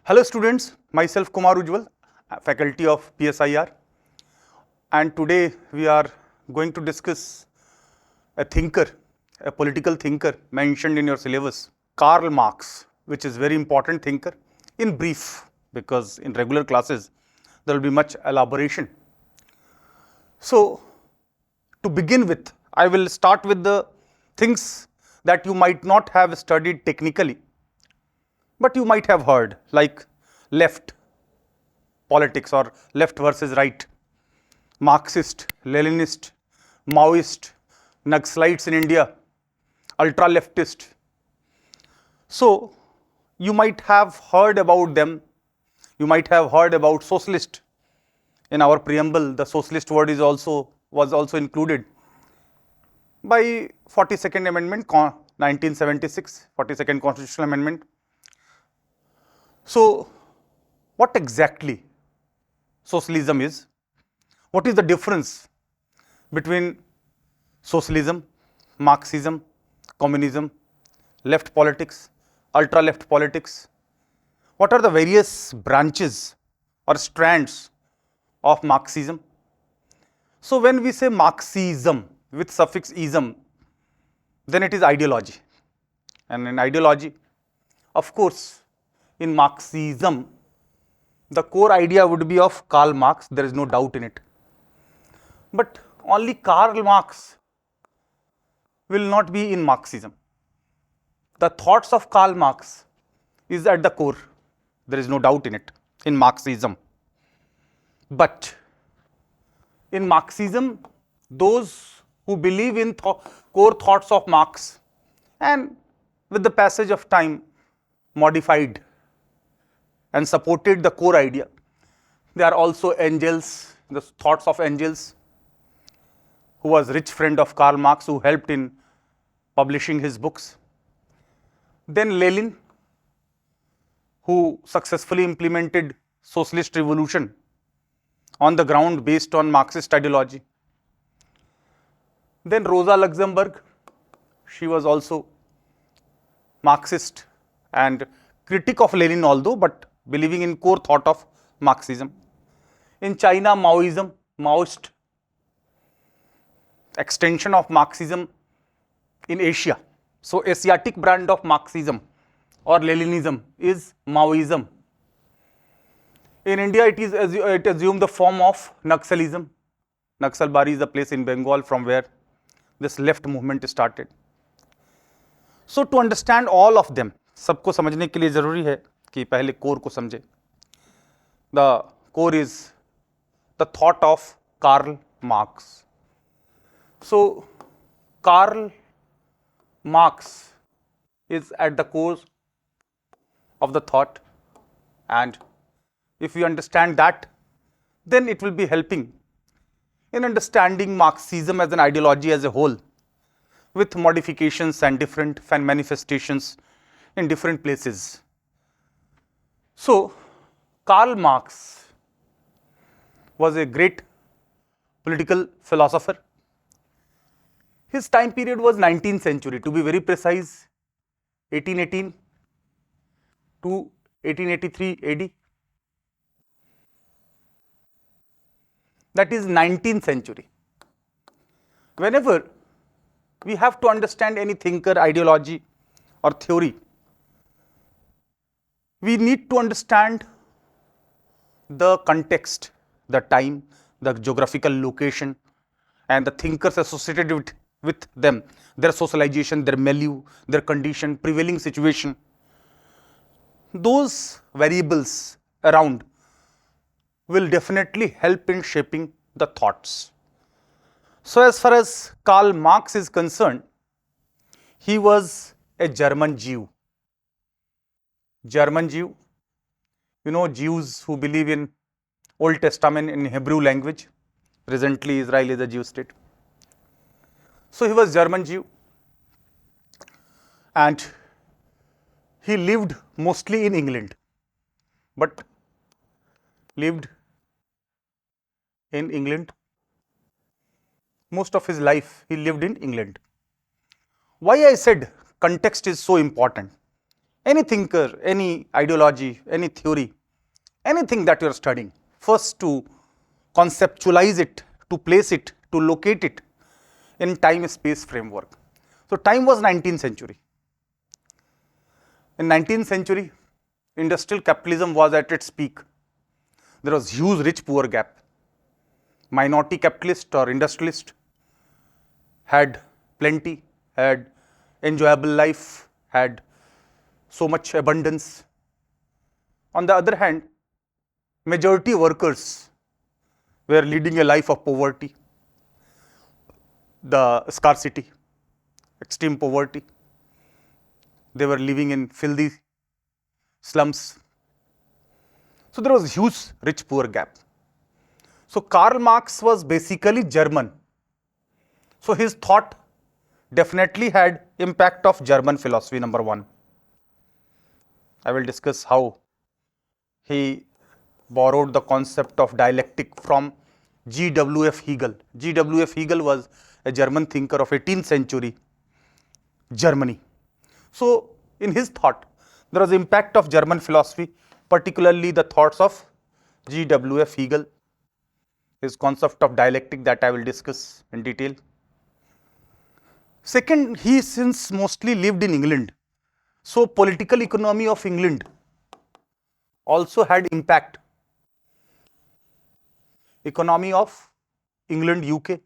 Hello students, myself Kumar Ujjwal, faculty of PSIR, and today we are going to discuss a thinker, a political thinker mentioned in your syllabus, Karl Marx, which is very important thinker in brief, because in regular classes there will be much elaboration. So to begin with, I will start with the things that you might not have studied technically, but you might have heard, like left politics or left versus right, Marxist, Leninist, Maoist, Naxalites in India, ultra leftist. So you might have heard about them. You might have heard about socialist. In our preamble, the socialist word was also included by 42nd Amendment, 1976, 42nd Constitutional Amendment. So what exactly socialism is? What is the difference between socialism, Marxism, communism, left politics, ultra left politics? What are the various branches or strands of Marxism? So when we say Marxism with suffix ism, then it is ideology. And in ideology, of course, in Marxism, the core idea would be of Karl Marx, there is no doubt in it. But only Karl Marx will not be in Marxism. The thoughts of Karl Marx is at the core, there is no doubt in it, in Marxism. But in Marxism, those who believe in core thoughts of Marx and with the passage of time modified and supported the core idea. They are also Engels, the thoughts of Engels, who was rich friend of Karl Marx, who helped in publishing his books. Then Lenin, who successfully implemented socialist revolution on the ground based on Marxist ideology. Then Rosa Luxemburg, she was also Marxist and critic of Lenin although, but believing in core thought of Marxism. In China, Maoism, Maoist extension of Marxism in Asia. So Asiatic brand of Marxism or Leninism is Maoism. In India, it assumed the form of Naxalism. Naxalbari is the place in Bengal from where this left movement started. So to understand all of them, सबको समझने के लिए जरूरी है कि पहले core को समझे. The core is the thought of Karl Marx. So Karl Marx is at the core of the thought, and if we understand that, then it will be helping in understanding Marxism as an ideology as a whole, with modifications and different manifestations in different places. So Karl Marx was a great political philosopher. His time period was 19th century, to be very precise, 1818 to 1883 AD. That is 19th century. Whenever we have to understand any thinker, ideology or theory, we need to understand the context, the time, the geographical location, and the thinkers associated with them, their socialization, their milieu, their condition, prevailing situation. Those variables around will definitely help in shaping the thoughts. So as far as Karl Marx is concerned, he was a German Jew. German Jew, you know, Jews who believe in Old Testament in Hebrew language. Presently, Israel is a Jew state. So he was German Jew, and he lived mostly in England, but lived in England. Most of his life he lived in England. Why I said context is so important? Any thinker, any ideology, any theory, anything that you are studying, first to conceptualize it, to place it, to locate it in time-space framework. So time was 19th century. In 19th century, industrial capitalism was at its peak. There was huge rich-poor gap. Minority capitalist or industrialist had plenty, had enjoyable life, had so much abundance. On the other hand, majority workers were leading a life of poverty, the scarcity, extreme poverty. They were living in filthy slums. So there was huge rich-poor gap. So Karl Marx was basically German. So his thought definitely had impact of German philosophy, number one. I will discuss how he borrowed the concept of dialectic from G.W.F. Hegel. G.W.F. Hegel was a German thinker of 18th century Germany. So in his thought, there was impact of German philosophy, particularly the thoughts of G.W.F. Hegel, his concept of dialectic that I will discuss in detail. Second, he since mostly lived in England, so political economy of England also had impact. Economy of England, UK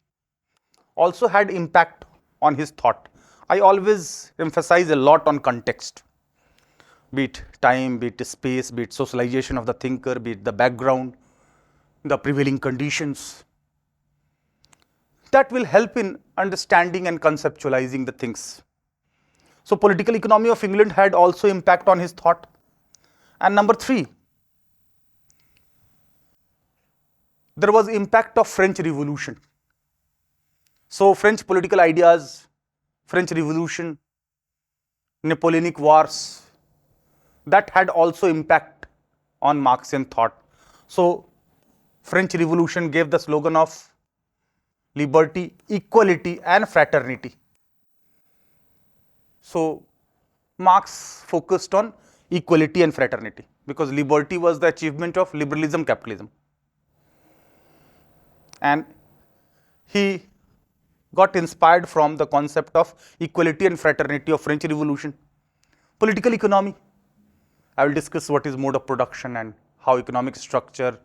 also had impact on his thought. I always emphasize a lot on context, be it time, be it space, be it socialization of the thinker, be it the background, the prevailing conditions. That will help in understanding and conceptualizing the things. So political economy of England had also impact on his thought. And number three, there was impact of French Revolution. So French political ideas, French Revolution, Napoleonic Wars, that had also impact on Marxian thought. So French Revolution gave the slogan of liberty, equality and fraternity. So Marx focused on equality and fraternity because liberty was the achievement of liberalism, capitalism. And he got inspired from the concept of equality and fraternity of French Revolution. Political economy, I will discuss what is mode of production and how economic structure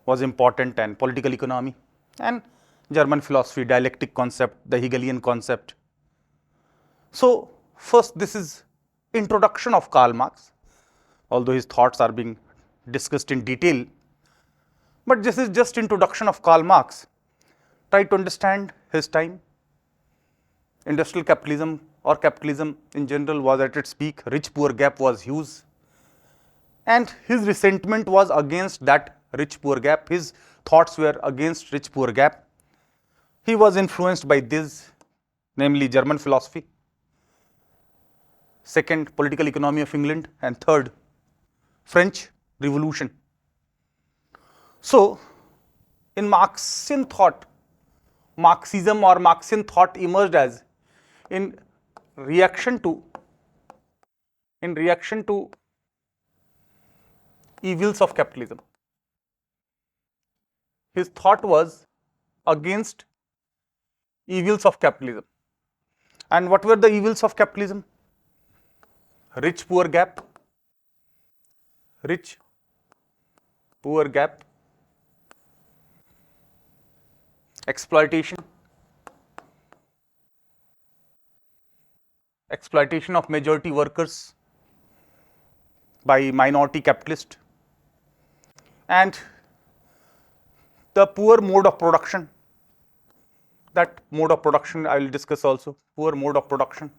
was important and political economy, and German philosophy, dialectic concept, the Hegelian concept. So first, this is introduction of Karl Marx, although his thoughts are being discussed in detail, but this is just introduction of Karl Marx. Try to understand his time. Industrial capitalism or capitalism in general was at its peak, rich-poor gap was huge, and his resentment was against that rich-poor gap. His thoughts were against rich-poor gap. He was influenced by this, namely German philosophy. Second, political economy of England, and third, French Revolution. So in Marxian thought, Marxism or Marxian thought emerged as in reaction to evils of capitalism. His thought was against evils of capitalism. And what were the evils of capitalism? Rich-poor gap, rich-poor gap, exploitation of majority workers by minority capitalist, and the poor mode of production. That mode of production I will discuss also, poor mode of production.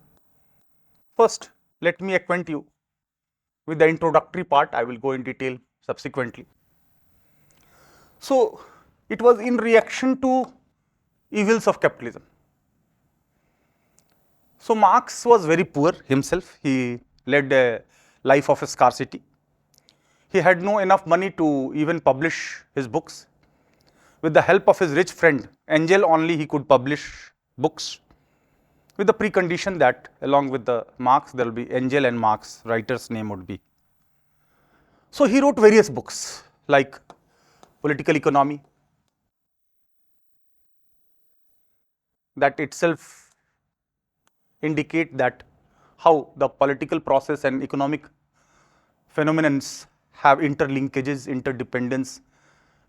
First, let me acquaint you with the introductory part. I will go in detail subsequently. So it was in reaction to evils of capitalism. So Marx was very poor himself. He led a life of scarcity. He had no enough money to even publish his books. With the help of his rich friend Angel only he could publish books. with the precondition that along with the Marx there will be Engel and Marx, writer's name would be. So he wrote various books like Political Economy, that itself indicate that how the political process and economic phenomena have interlinkages, interdependence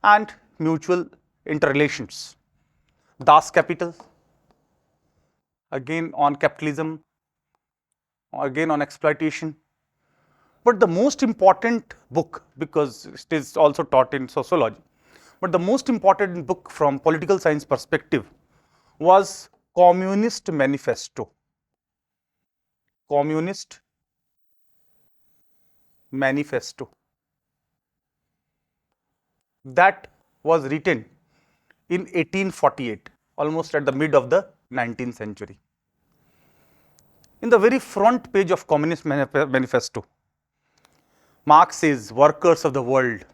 and mutual interrelations. Das Kapital, again on capitalism, again on exploitation. But the most important book, because it is also taught in sociology, but the most important book from political science perspective was Communist Manifesto. Communist Manifesto. That was written in 1848, almost at the mid of the 19th century. In the very front page of Communist Manifesto, Marx says, workers of the world,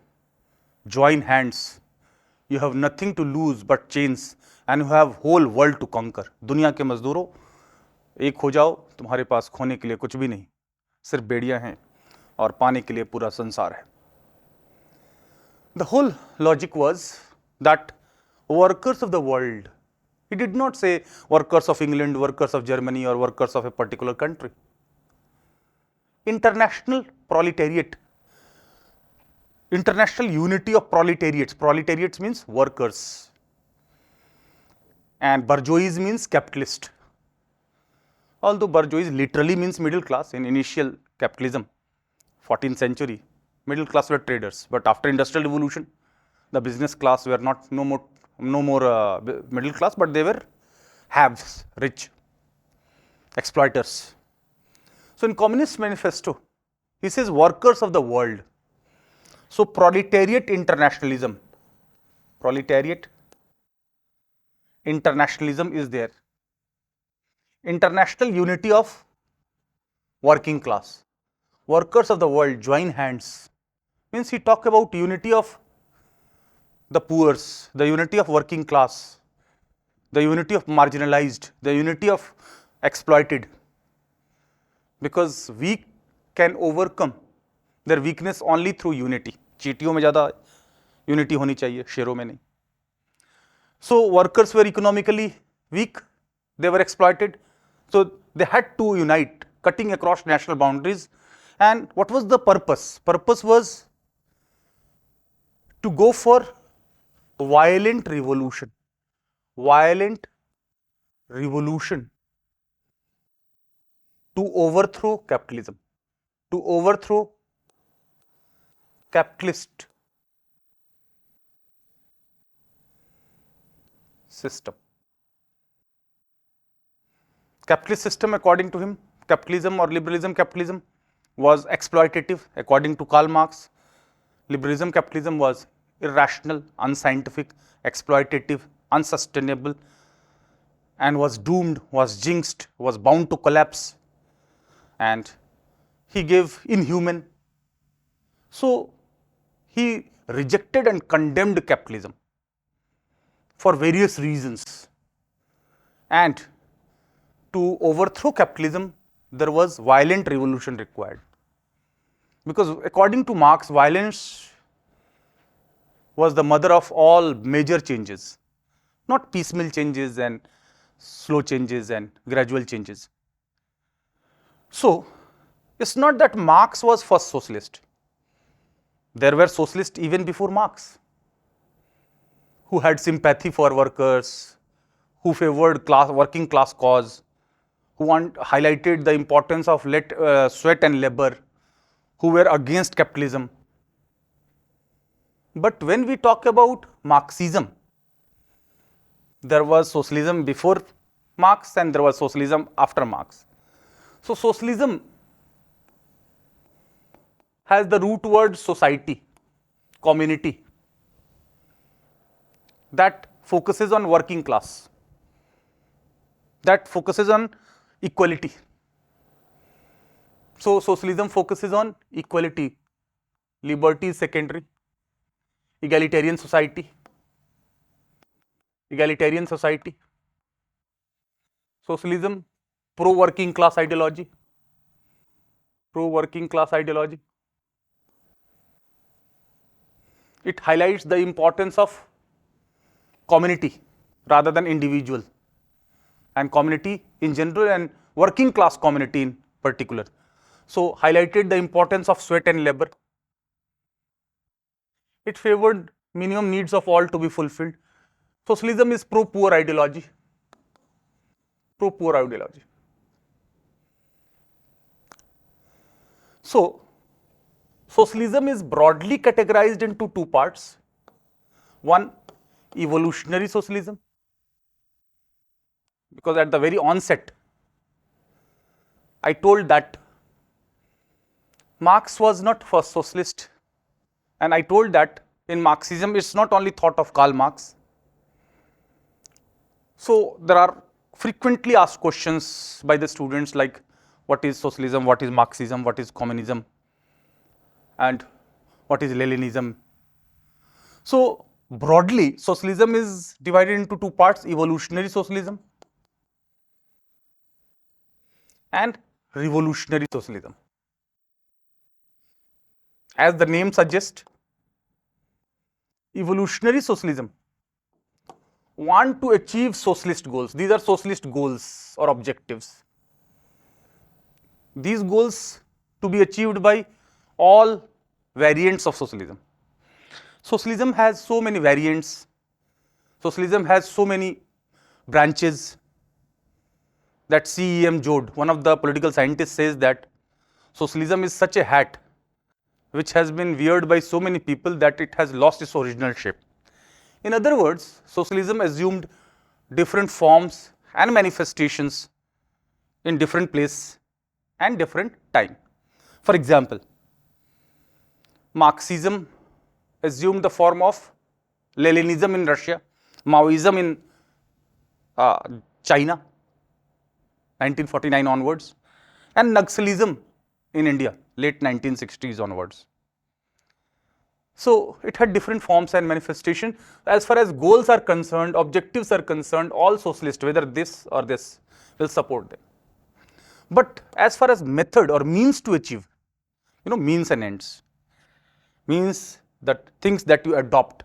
join hands. You have nothing to lose but chains and you have whole world to conquer. दुनिया के मजदूरों, एक हो जाओ, तुम्हारे पास खोने के लिए कुछ भी नहीं, सिर्फ बेड़ियां हैं और पाने के लिए पूरा संसार है. The whole logic was that workers of the world, he did not say workers of England, workers of Germany or workers of a particular country. International proletariat, international unity of proletariats. Proletariats means workers and bourgeoisie means capitalist. Although bourgeoisie literally means middle class in initial capitalism, 14th century, middle class were traders, but after industrial revolution, the business class were no more middle class, but they were haves, rich, exploiters. So in Communist Manifesto, he says workers of the world. So proletariat internationalism is there. International unity of working class. Workers of the world, join hands. Means he talk about unity of the poor, the unity of working class, the unity of marginalized, the unity of exploited. Because we can overcome their weakness only through unity. चीटियों में ज़्यादा unity होनी चाहिए, शेरों में नहीं. So workers were economically weak, they were exploited, so they had to unite, cutting across national boundaries. And what was the purpose? Purpose was to go for violent revolution. Violent revolution to overthrow capitalism, to overthrow capitalist system. Capitalist system, according to him, capitalism or liberalism capitalism was exploitative. According to Karl Marx, liberalism capitalism was irrational, unscientific, exploitative, unsustainable, and was doomed, was jinxed, was bound to collapse, and he gave inhuman. So he rejected and condemned capitalism for various reasons, and to overthrow capitalism there was violent revolution required, because according to Marx, violence was the mother of all major changes, not piecemeal changes and slow changes and gradual changes. So it's not that Marx was first socialist. There were socialists even before Marx who had sympathy for workers, who favored working class cause, who highlighted the importance of sweat and labor, who were against capitalism. But when we talk about Marxism, there was socialism before Marx and there was socialism after Marx. So socialism has the root word society, community, that focuses on working class, that focuses on equality. So socialism focuses on equality, liberty is secondary, egalitarian society. Socialism pro-working class ideology. Pro-working class ideology. It highlights the importance of community rather than individual, and community in general and working class community in particular. So highlighted the importance of sweat and labor. It favored minimum needs of all to be fulfilled. Socialism is pro-poor ideology. Pro-poor ideology. So socialism is broadly categorized into two parts. One, evolutionary socialism, because at the very onset I told that Marx was not first socialist, and I told that in Marxism it's not only thought of Karl Marx. So there are frequently asked questions by the students like, what is socialism, what is Marxism, what is communism, and what is Leninism. So broadly, socialism is divided into two parts: evolutionary socialism and revolutionary socialism. As the name suggests, evolutionary socialism want to achieve socialist goals. These are socialist goals or objectives. These goals to be achieved by all variants of socialism. Socialism has so many variants. Socialism has so many branches that C.E.M. Joad, one of the political scientists, says that socialism is such a hat which has been weared by so many people that it has lost its original shape. In other words, socialism assumed different forms and manifestations in different place and different time. For example, Marxism assumed the form of Leninism in Russia, Maoism in China, 1949 onwards, and Naxalism in India, late 1960s onwards. So it had different forms and manifestation. As far as goals are concerned, objectives are concerned, all socialists, whether this or this, will support them. But as far as method or means to achieve, means and ends, means that things that you adopt,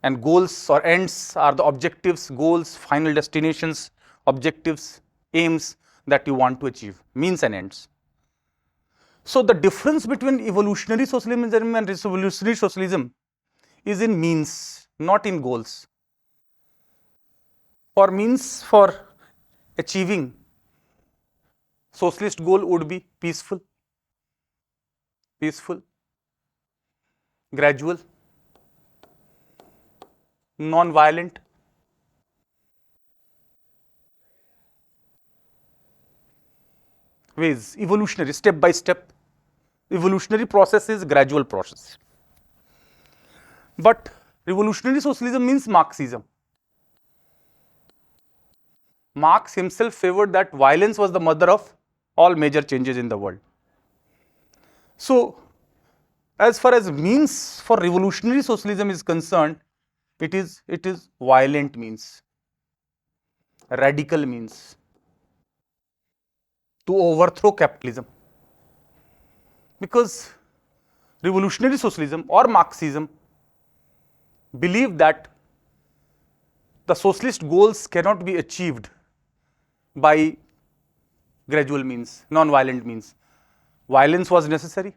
and goals or ends are the objectives, goals, final destinations, objectives, aims that you want to achieve, means and ends. So the difference between evolutionary socialism and revolutionary socialism is in means, not in goals. For means, for achieving socialist goal would be peaceful, gradual, non-violent, ways, evolutionary, step by step. Evolutionary process is gradual process. But revolutionary socialism means Marxism. Marx himself favored that violence was the mother of all major changes in the world. So as far as means for revolutionary socialism is concerned, it is violent means, radical means to overthrow capitalism. Because revolutionary socialism or Marxism believe that the socialist goals cannot be achieved by gradual means, non-violent means. Violence was necessary,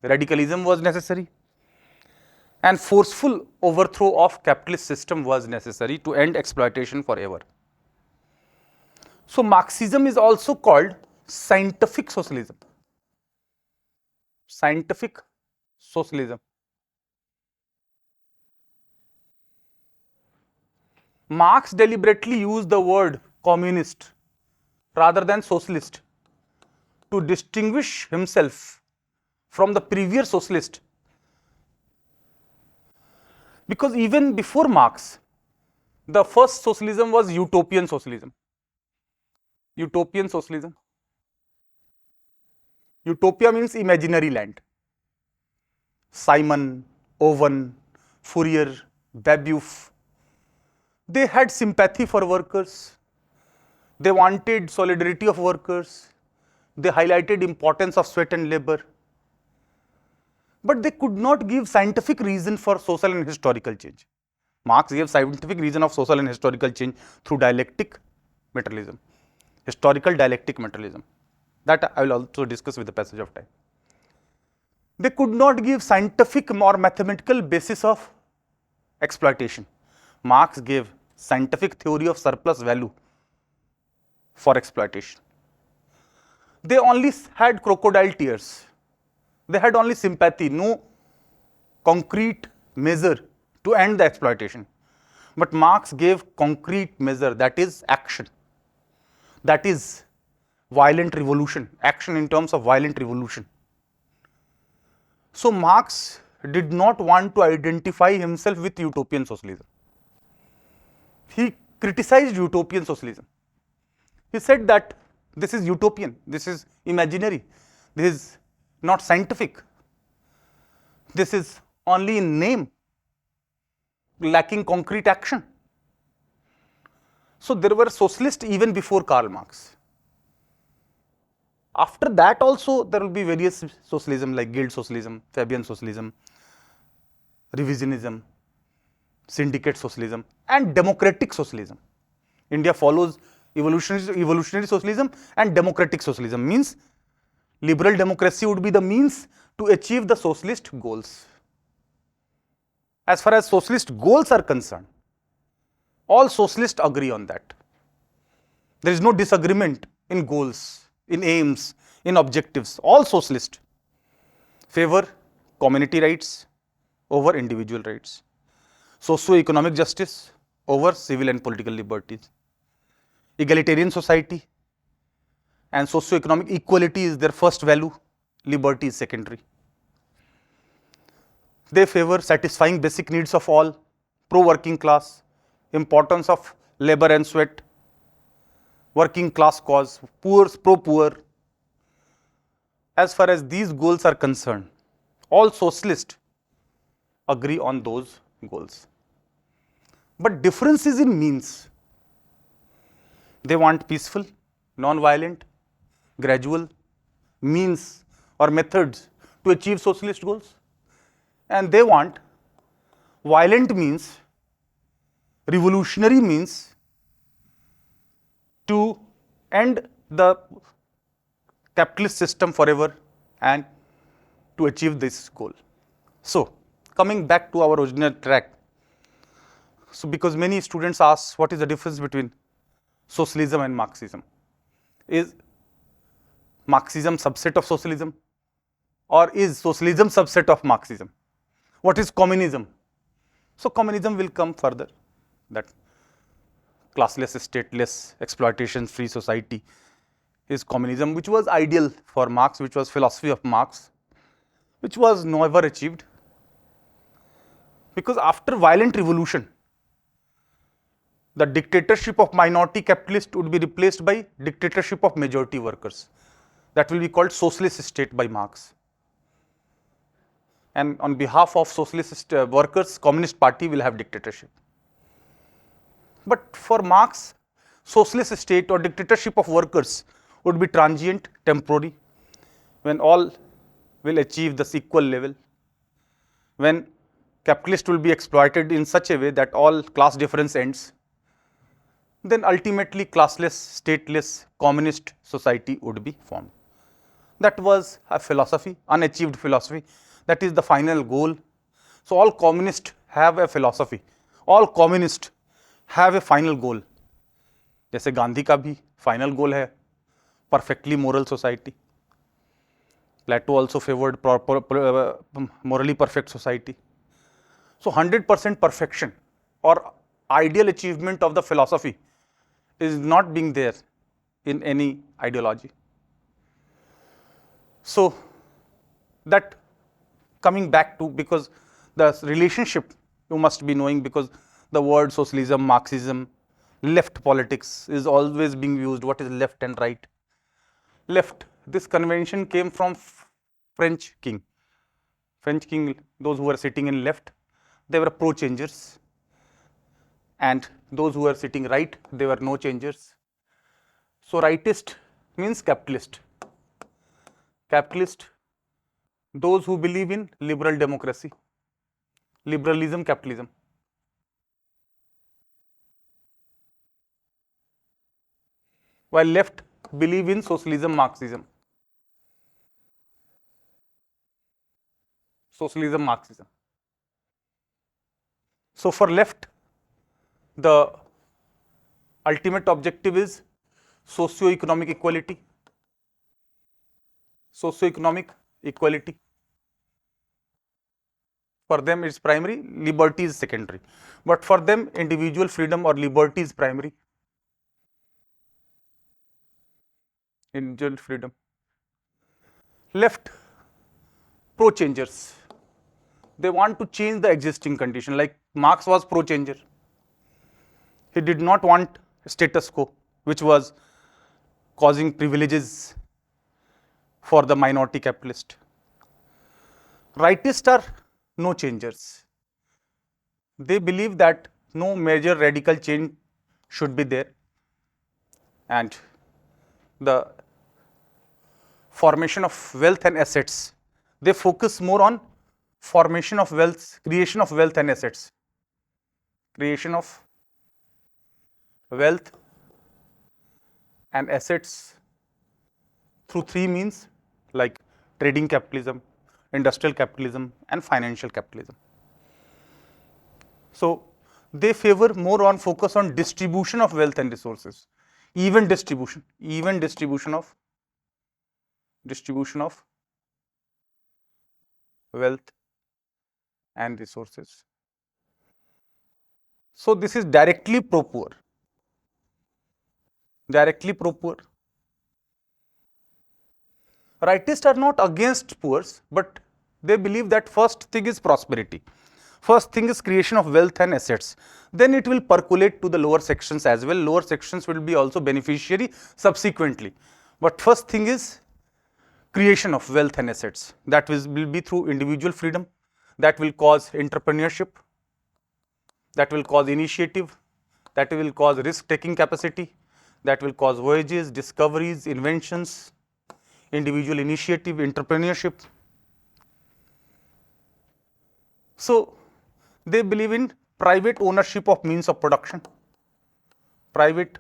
radicalism was necessary, and forceful overthrow of capitalist system was necessary to end exploitation forever. So Marxism is also called scientific socialism. Scientific socialism. Marx deliberately used the word communist rather than socialist to distinguish himself from the previous socialist. Because even before Marx, the first socialism was utopian socialism. Utopian socialism. Utopia means imaginary land. Simon, Owen, Fourier, Babeuf, they had sympathy for workers. They wanted solidarity of workers. They highlighted importance of sweat and labor. But they could not give scientific reason for social and historical change. Marx gave scientific reason of social and historical change through dialectic materialism, historical dialectic materialism. That I will also discuss with the passage of time. They could not give scientific or mathematical basis of exploitation. Marx gave scientific theory of surplus value for exploitation. They only had crocodile tears. They had only sympathy, no concrete measure to end the exploitation. But Marx gave concrete measure, that is action. That is violent revolution, action in terms of violent revolution. So Marx did not want to identify himself with utopian socialism. He criticized utopian socialism. He said that this is utopian, this is imaginary, this is not scientific, this is only in name, lacking concrete action. So there were socialists even before Karl Marx. After that also there will be various socialism like guild socialism, Fabian socialism, revisionism, syndicate socialism and democratic socialism. India follows evolutionary socialism and democratic socialism, means liberal democracy would be the means to achieve the socialist goals. As far as socialist goals are concerned, all socialists agree on that. There is no disagreement in goals, in aims, in objectives. All socialists favor community rights over individual rights, socio-economic justice over civil and political liberties, egalitarian society and socio-economic equality is their first value, liberty is secondary. They favor satisfying basic needs of all, pro-working class, importance of labor and sweat, working class cause, poor, pro-poor. As far as these goals are concerned, all socialists agree on those goals. But difference is in means. They want peaceful, non-violent, gradual means or methods to achieve socialist goals. And they want violent means, revolutionary means to end the capitalist system forever and to achieve this goal. So, coming back to our original track. So, because many students ask what is the difference between socialism and Marxism? Is Marxism subset of socialism or is socialism subset of Marxism? What is communism? So, communism will come further, that classless, stateless, exploitation-free society is communism, which was ideal for Marx, which was philosophy of Marx, which was never achieved. Because after violent revolution, the dictatorship of minority capitalists would be replaced by dictatorship of majority workers. That will be called socialist state by Marx. And on behalf of socialist workers, Communist Party will have dictatorship. But for Marx, socialist state or dictatorship of workers would be transient, temporary, when all will achieve the equal level, when capitalists will be exploited in such a way that all class difference ends, then ultimately classless, stateless, communist society would be formed. That was a philosophy, unachieved philosophy. That is the final goal. So, all communists have a philosophy. All communists have a final goal. जैसे गांधी का भी final goal है perfectly moral society. Plato also favored morally perfect society. So, 100% perfection or ideal achievement of the philosophy is not being there in any ideology. So, that coming back to, because the relationship you must be knowing, because the word socialism, Marxism, left politics is always being used. What is left and right? Left, this convention came from French king. French king, those who were sitting in left, they were pro-changers, and those who were sitting right, they were no changers. So rightist means capitalist. Capitalist, those who believe in liberal democracy, liberalism, capitalism. While left believe in socialism, Marxism. Socialism, Marxism. So for left, the ultimate objective is socio-economic equality. Socio-economic equality. For them it's primary, liberty is secondary. But for them, individual freedom or liberty is primary. Individual freedom. Left, pro-changers. They want to change the existing condition, like Marx was pro-changer. He did not want status quo, which was causing privileges for the minority capitalist. Rightists are no changers. They believe that no major radical change should be there, and the formation of wealth and assets, they focus more on formation of wealth, creation of wealth and assets. Creation of wealth and assets through three means, like trading capitalism, industrial capitalism, and financial capitalism. So they favor more on focus on distribution of wealth and resources, even distribution of wealth and resources. So this is directly pro-poor. Directly pro-poor. Rightists are not against poor, but they believe that first thing is prosperity. First thing is creation of wealth and assets. Then it will percolate to the lower sections as well. Lower sections will be also beneficiary subsequently. But first thing is creation of wealth and assets. That will be through individual freedom. That will cause entrepreneurship. That will cause initiative. That will cause risk-taking capacity. That will cause voyages, discoveries, inventions, individual initiative, entrepreneurship. So they believe in private ownership of means of production. Private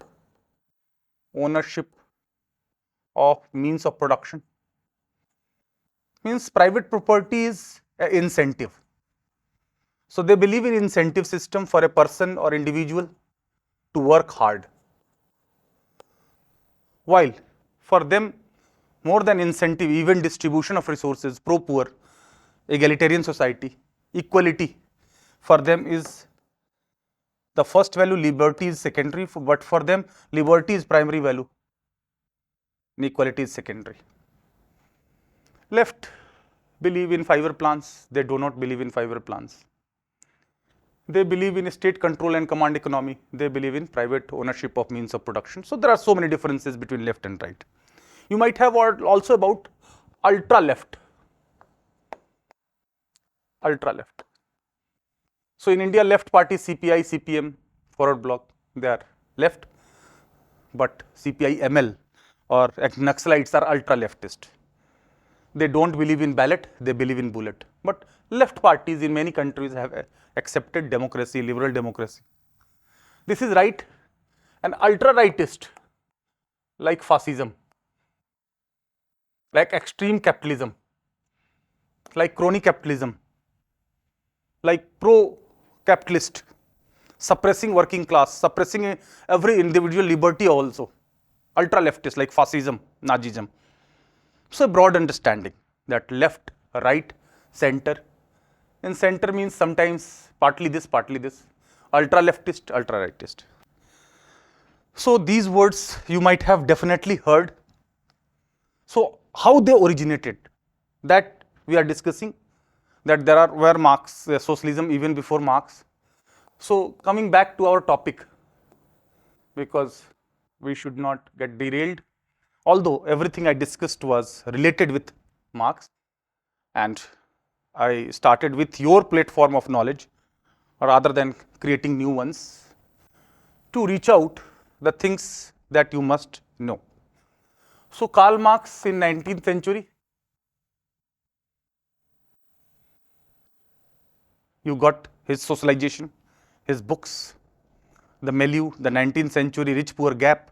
ownership of means of production means private property is an incentive. So they believe in incentive system for a person or individual to work hard. While for them, more than incentive, even distribution of resources, pro-poor, egalitarian society, equality, for them is the first value, liberty is secondary, but for them liberty is primary value and equality is secondary. Left believe in 5-year plans, they do not believe in 5-year plans. They believe in state control and command economy, they believe in private ownership of means of production. So there are so many differences between left and right. You might have also about ultra left. Ultra left. So in India, left party CPI, CPM, forward bloc, they are left, but CPI ML or Naxalites are ultra leftist. They don't believe in ballot, they believe in bullet. But left parties in many countries have accepted democracy, liberal democracy. This is right. And ultra rightist, like fascism, like extreme capitalism, like crony capitalism, like pro-capitalist, suppressing working class, suppressing every individual liberty also, ultra leftist like fascism, Nazism. So a broad understanding that left, right, center. And center means sometimes partly this, ultra leftist, ultra rightist. So these words you might have definitely heard. So how they originated, that we are discussing, that were Marx, socialism even before Marx. So coming back to our topic, because we should not get derailed, although everything I discussed was related with Marx, and I started with your platform of knowledge rather than creating new ones, to reach out the things that you must No. So Karl Marx in 19th century, you got his socialization, his books, the milieu, the 19th century rich-poor gap,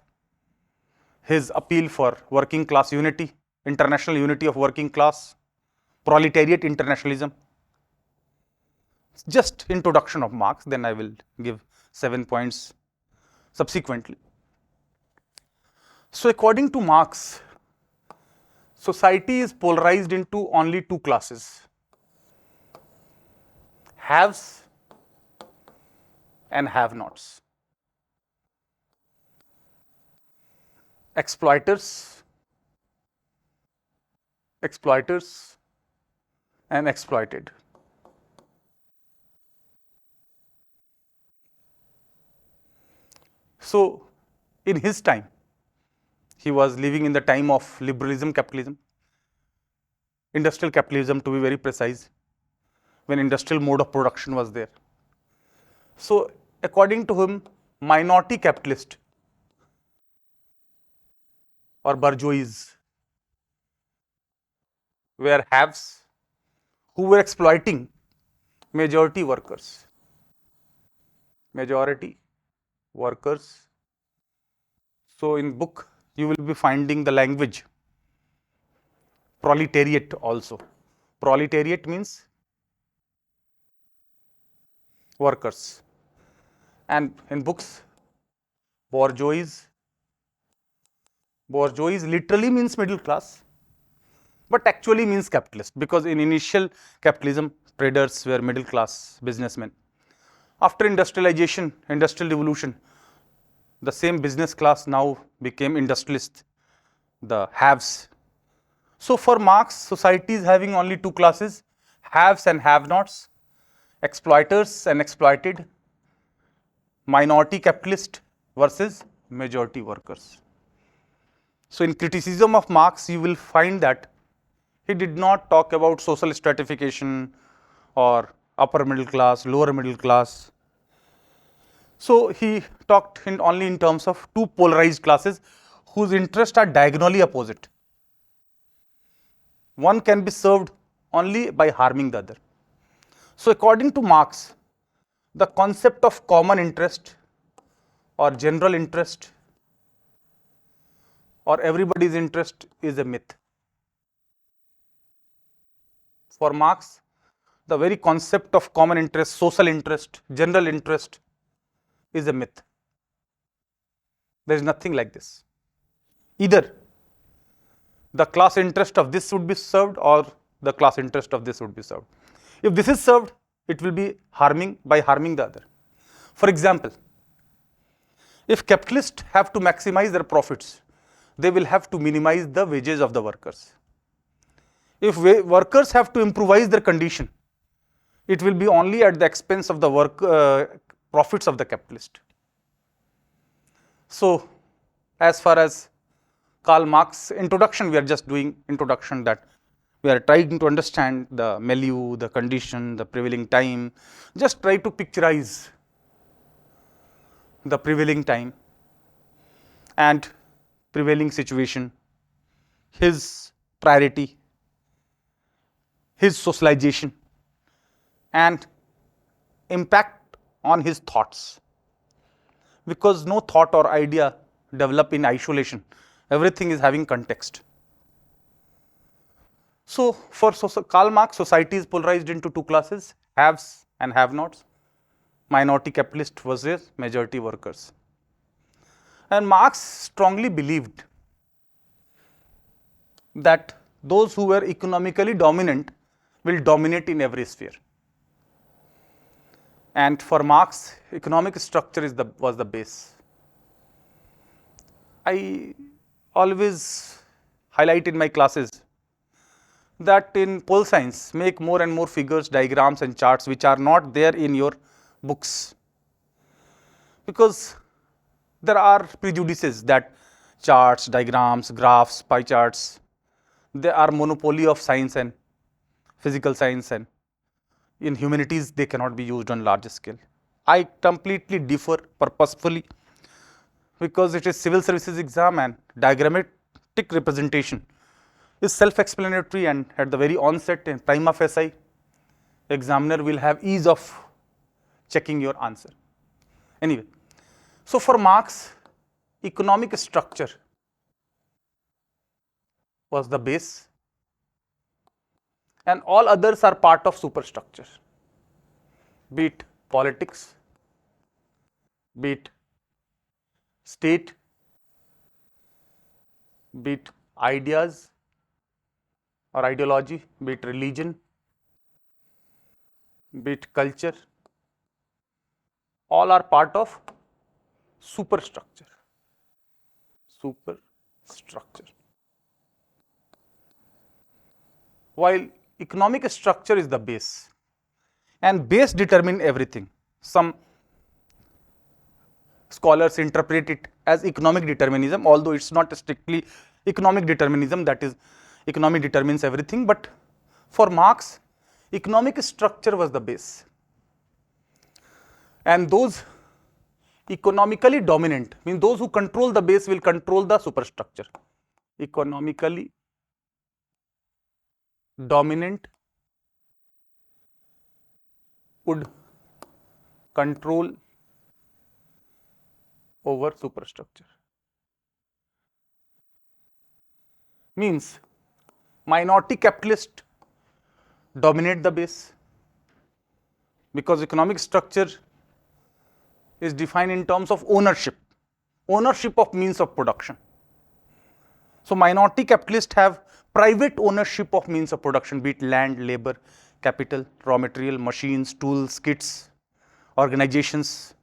his appeal for working class unity, international unity of working class, proletariat internationalism. Just introduction of Marx, then I will give 7 points subsequently. So according to Marx, society is polarized into only two classes: haves and have-nots. Exploiters and exploited. So in his time, he was living in the time of liberalism, capitalism, industrial capitalism to be very precise, when industrial mode of production was there. So according to him, minority capitalist or bourgeois were haves who were exploiting majority workers. So in book you will be finding the language proletariat also. Proletariat means workers, and in books bourgeois literally means middle class, but actually means capitalist, because in initial capitalism traders were middle class businessmen. After industrialization, industrial revolution, the same business class now became industrialists, the haves. So for Marx, society is having only two classes: haves and have-nots, exploiters and exploited, minority capitalist versus majority workers. So in criticism of Marx, you will find that he did not talk about social stratification or upper middle class, lower middle class. So he talked only in terms of two polarized classes whose interests are diagonally opposite. One can be served only by harming the other. So according to Marx, the concept of common interest or general interest or everybody's interest is a myth. For Marx, the very concept of common interest, social interest, general interest is a myth. There is nothing like this. Either the class interest of this would be served or the class interest of this would be served. If this is served, it will be harming the other. For example, if capitalists have to maximize their profits, they will have to minimize the wages of the workers. If workers have to improvise their condition, it will be only at the expense of the profits of the capitalist. So as far as Karl Marx introduction, we are just doing introduction, that we are trying to understand the milieu, the condition, the prevailing time. Just try to picturize the prevailing time and prevailing situation, his priority, his socialization, and impact on his thoughts. Because no thought or idea develop in isolation. Everything is having context. So for Karl Marx, society is polarized into two classes: haves and have-nots, minority capitalist versus majority workers. And Marx strongly believed that those who were economically dominant will dominate in every sphere. And for Marx, economic structure was the base. I always highlight in my classes that in pol science, make more and more figures, diagrams and charts which are not there in your books. Because there are prejudices that charts, diagrams, graphs, pie charts, they are monopoly of science and physical science, and in humanities they cannot be used on large scale. I completely differ purposefully because it is civil services exam and diagrammatic representation is self-explanatory, and at the very onset in prima facie, examiner will have ease of checking your answer. Anyway, so for Marx, economic structure was the base and all others are part of superstructure, be it politics, be it state, be it ideas or ideology, be it religion, be it culture, all are part of superstructure. Superstructure. While economic structure is the base, and base determine everything. Some scholars interpret it as economic determinism, although it's not strictly economic determinism, that is, economic determines everything, but for Marx, economic structure was the base. And those economically dominant, means those who control the base will control the superstructure. Economically dominant would control over superstructure. Means minority capitalist dominate the base, because economic structure is defined in terms of ownership of means of production. So minority capitalists have private ownership of means of production, be it land, labor, capital, raw material, machines, tools, kits, organizations.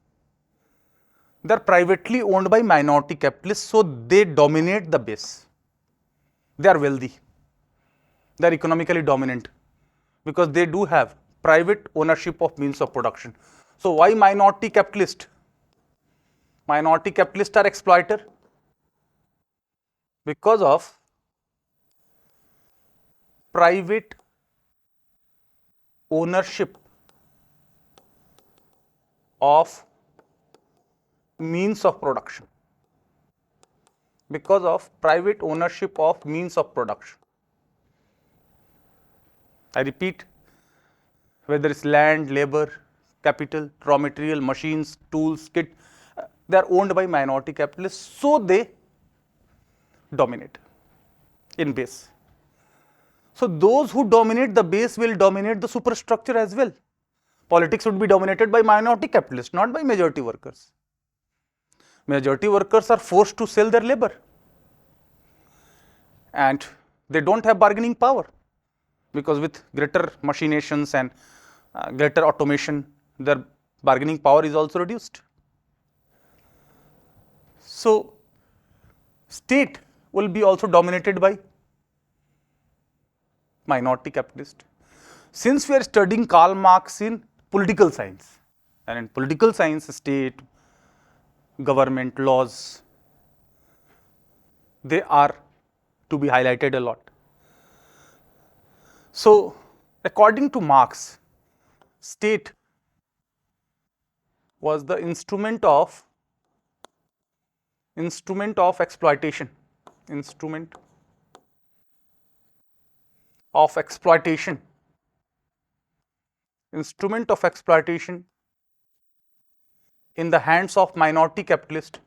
They are privately owned by minority capitalists, so they dominate the base. They are wealthy, they are economically dominant because they do have private ownership of means of production. So why minority capitalist? Minority capitalists are exploiter because of private ownership of means of production. Because of private ownership of means of production. I repeat, whether it's land, labor, capital, raw material, machines, tools, kit, they are owned by minority capitalists, so they dominate in base. So those who dominate the base will dominate the superstructure as well. Politics would be dominated by minority capitalists, not by majority workers. Majority workers are forced to sell their labor and they don't have bargaining power, because with greater machinations and greater automation, their bargaining power is also reduced. So state will be also dominated by minority capitalist. Since we are studying Karl Marx in political science, and in political science, state, government, laws, they are to be highlighted a lot. So according to Marx, state was the instrument of exploitation, instrument of exploitation in the hands of minority capitalist,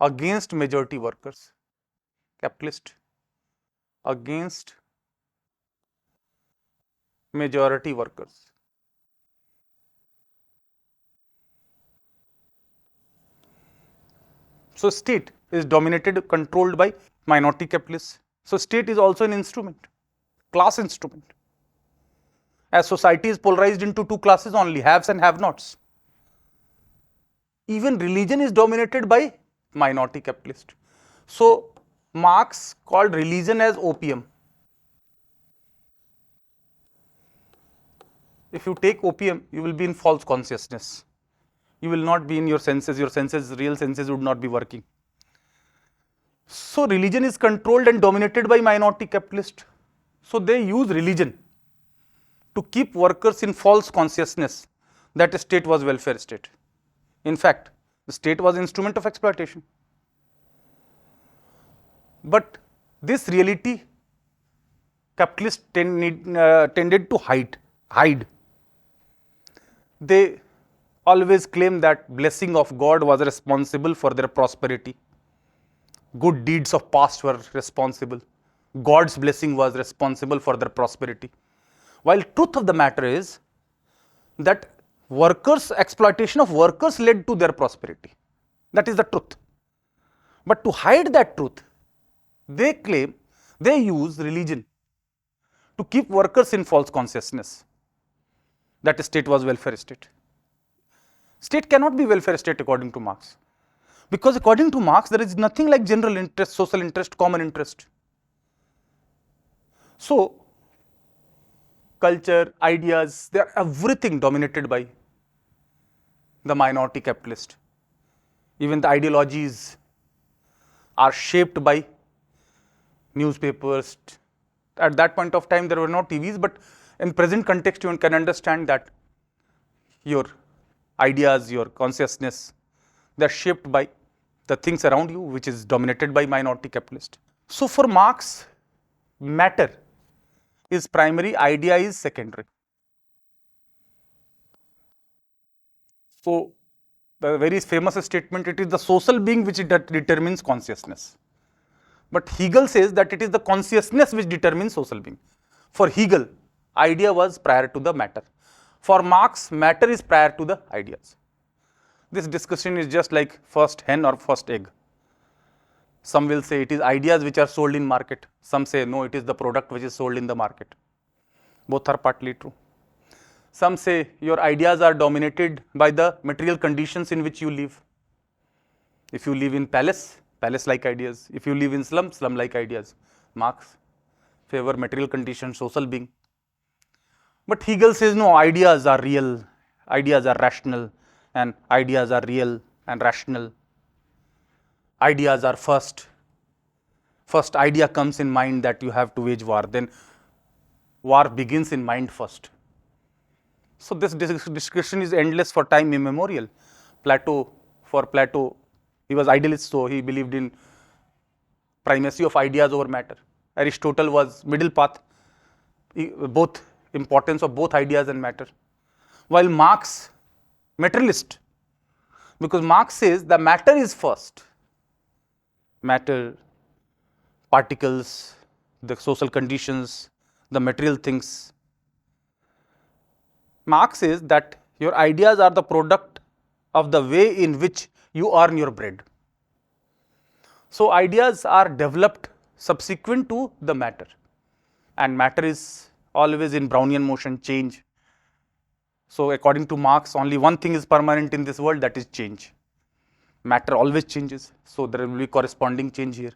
against majority workers, capitalist against majority workers. So state is dominated, controlled by minority capitalists. So state is also an instrument, class instrument. As society is polarized into two classes only, haves and have-nots. Even religion is dominated by minority capitalist. So Marx called religion as opium. If you take opium, you will be in false consciousness. You will not be in your senses, real senses would not be working. So religion is controlled and dominated by minority capitalist. So they use religion to keep workers in false consciousness that the state was welfare state. In fact, the state was instrument of exploitation. But this reality capitalists tended to hide. They always claim that blessing of God was responsible for their prosperity. Good deeds of past were responsible. God's blessing was responsible for their prosperity. While truth of the matter is that exploitation of workers led to their prosperity. That is the truth. But to hide that truth, they claim, they use religion to keep workers in false consciousness that the state was welfare state. State cannot be welfare state according to Marx, because according to Marx there is nothing like general interest, social interest, common interest. So culture, ideas, they are everything dominated by the minority capitalist. Even the ideologies are shaped by newspapers. At that point of time there were no TVs, but in present context you can understand that your ideas, your consciousness, they are shaped by the things around you, which is dominated by minority capitalist. So for Marx, matter is primary, idea is secondary. So the very famous statement, it is the social being which determines consciousness. But Hegel says that it is the consciousness which determines social being. For Hegel, idea was prior to the matter. For Marx, matter is prior to the ideas. This discussion is just like first hen or first egg. Some will say it is ideas which are sold in market. Some say no, it is the product which is sold in the market. Both are partly true. Some say your ideas are dominated by the material conditions in which you live. If you live in palace, palace-like ideas. If you live in slum, slum-like ideas. Marx favor material conditions, social being. But Hegel says no, ideas are real, ideas are rational, and ideas are real and rational. Ideas are first. First idea comes in mind that you have to wage war, then war begins in mind first. So this discussion is endless for time immemorial. For Plato, he was idealist, so he believed in primacy of ideas over matter. Aristotle was middle path, both importance of both ideas and matter. While Marx, materialist, because Marx says the matter is first. Matter, particles, the social conditions, the material things. Marx says that your ideas are the product of the way in which you earn your bread. So ideas are developed subsequent to the matter, and matter is always in Brownian motion, change. So according to Marx, only one thing is permanent in this world, that is change. Matter always changes, so there will be corresponding change here.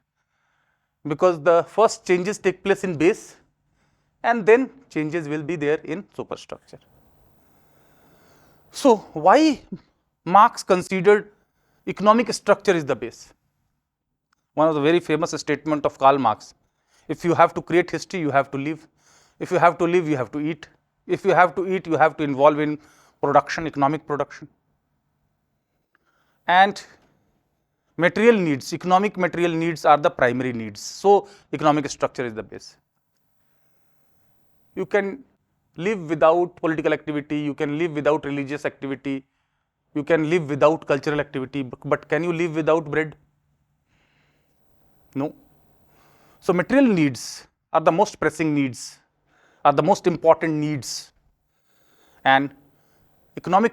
Because the first changes take place in base, and then changes will be there in superstructure. So why Marx considered economic structure is the base? One of the very famous statement of Karl Marx: if you have to create history, you have to live. If you have to live, you have to eat. If you have to eat, you have to involve in production, economic production. And material needs, economic material needs are the primary needs. So economic structure is the base. You can live without political activity, you can live without religious activity, you can live without cultural activity, but can you live without bread? No. So material needs are the most pressing needs, are the most important needs, and economic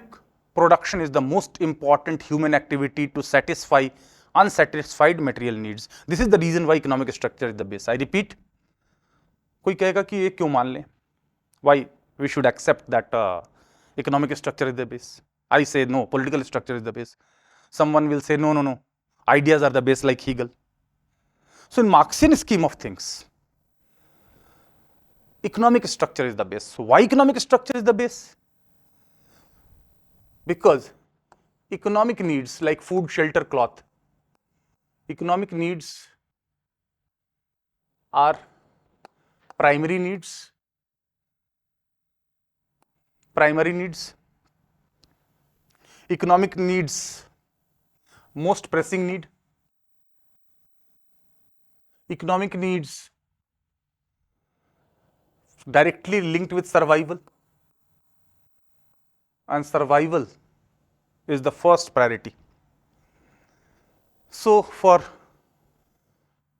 production is the most important human activity to satisfy unsatisfied material needs. This is the reason why economic structure is the base. I repeat, कोई कहेगा कि ये क्यों मान लें? Why we should accept that economic structure is the base? I say no, political structure is the base. Someone will say no, no, no, ideas are the base like Hegel. So in Marxian scheme of things, economic structure is the base. So why economic structure is the base? Because economic needs like food, shelter, cloth, economic needs are primary needs, primary needs, economic needs, most pressing need, economic needs directly linked with survival, and survival is the first priority. So,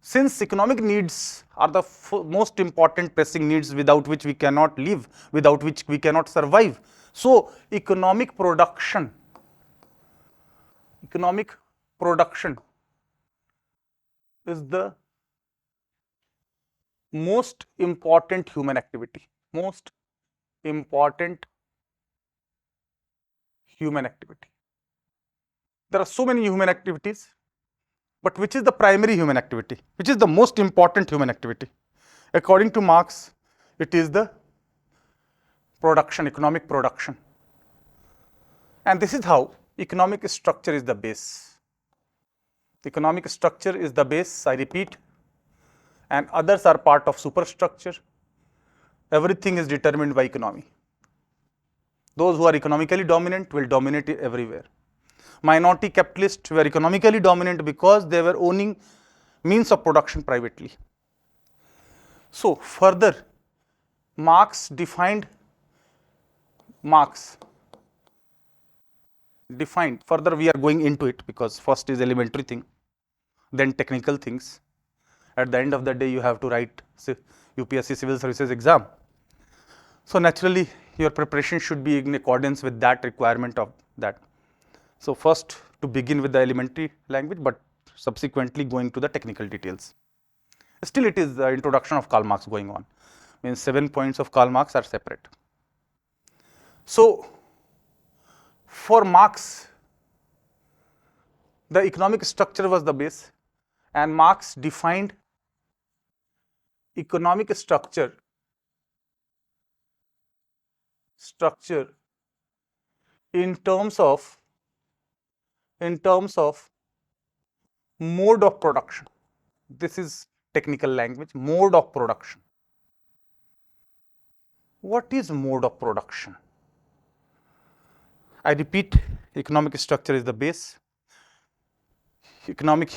since economic needs are the most important pressing needs without which we cannot live, without which we cannot survive, so economic production is the most important human activity, most important human activity. There are so many human activities, but which is the primary human activity? Which is the most important human activity? According to Marx, it is the production, economic production. And this is how economic structure is the base. Economic structure is the base, I repeat, and others are part of superstructure. Everything is determined by economy. Those who are economically dominant will dominate everywhere. Minority capitalists were economically dominant because they were owning means of production privately. So, further, further we are going into it because first is elementary thing, then technical things. At the end of the day, you have to write UPSC Civil Services exam. So, naturally, your preparation should be in accordance with that requirement of that. So, first to begin with the elementary language, but subsequently going to the technical details. Still, it is the introduction of Karl Marx going on, means 7 points of Karl Marx are separate. So, for Marx, the economic structure was the base, and Marx defined economic structure in terms of mode of production. This is technical language, mode of production. What is mode of production? I repeat, economic structure is the base. Economic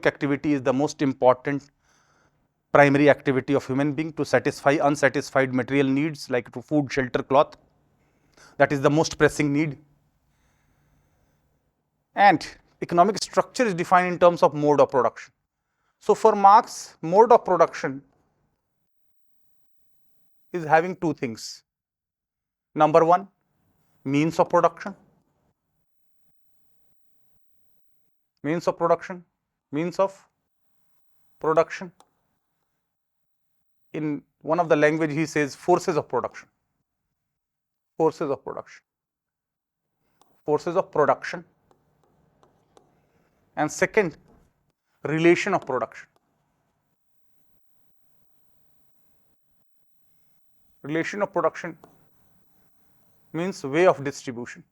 activity is the most important primary activity of human being to satisfy unsatisfied material needs like to food, shelter, cloth. That is the most pressing need. And economic structure is defined in terms of mode of production. So, for Marx, mode of production is having two things. Number one, means of production. Means of production. In one of the language, he says forces of production. Forces of production. And second, relation of production. Relation of production means way of distribution.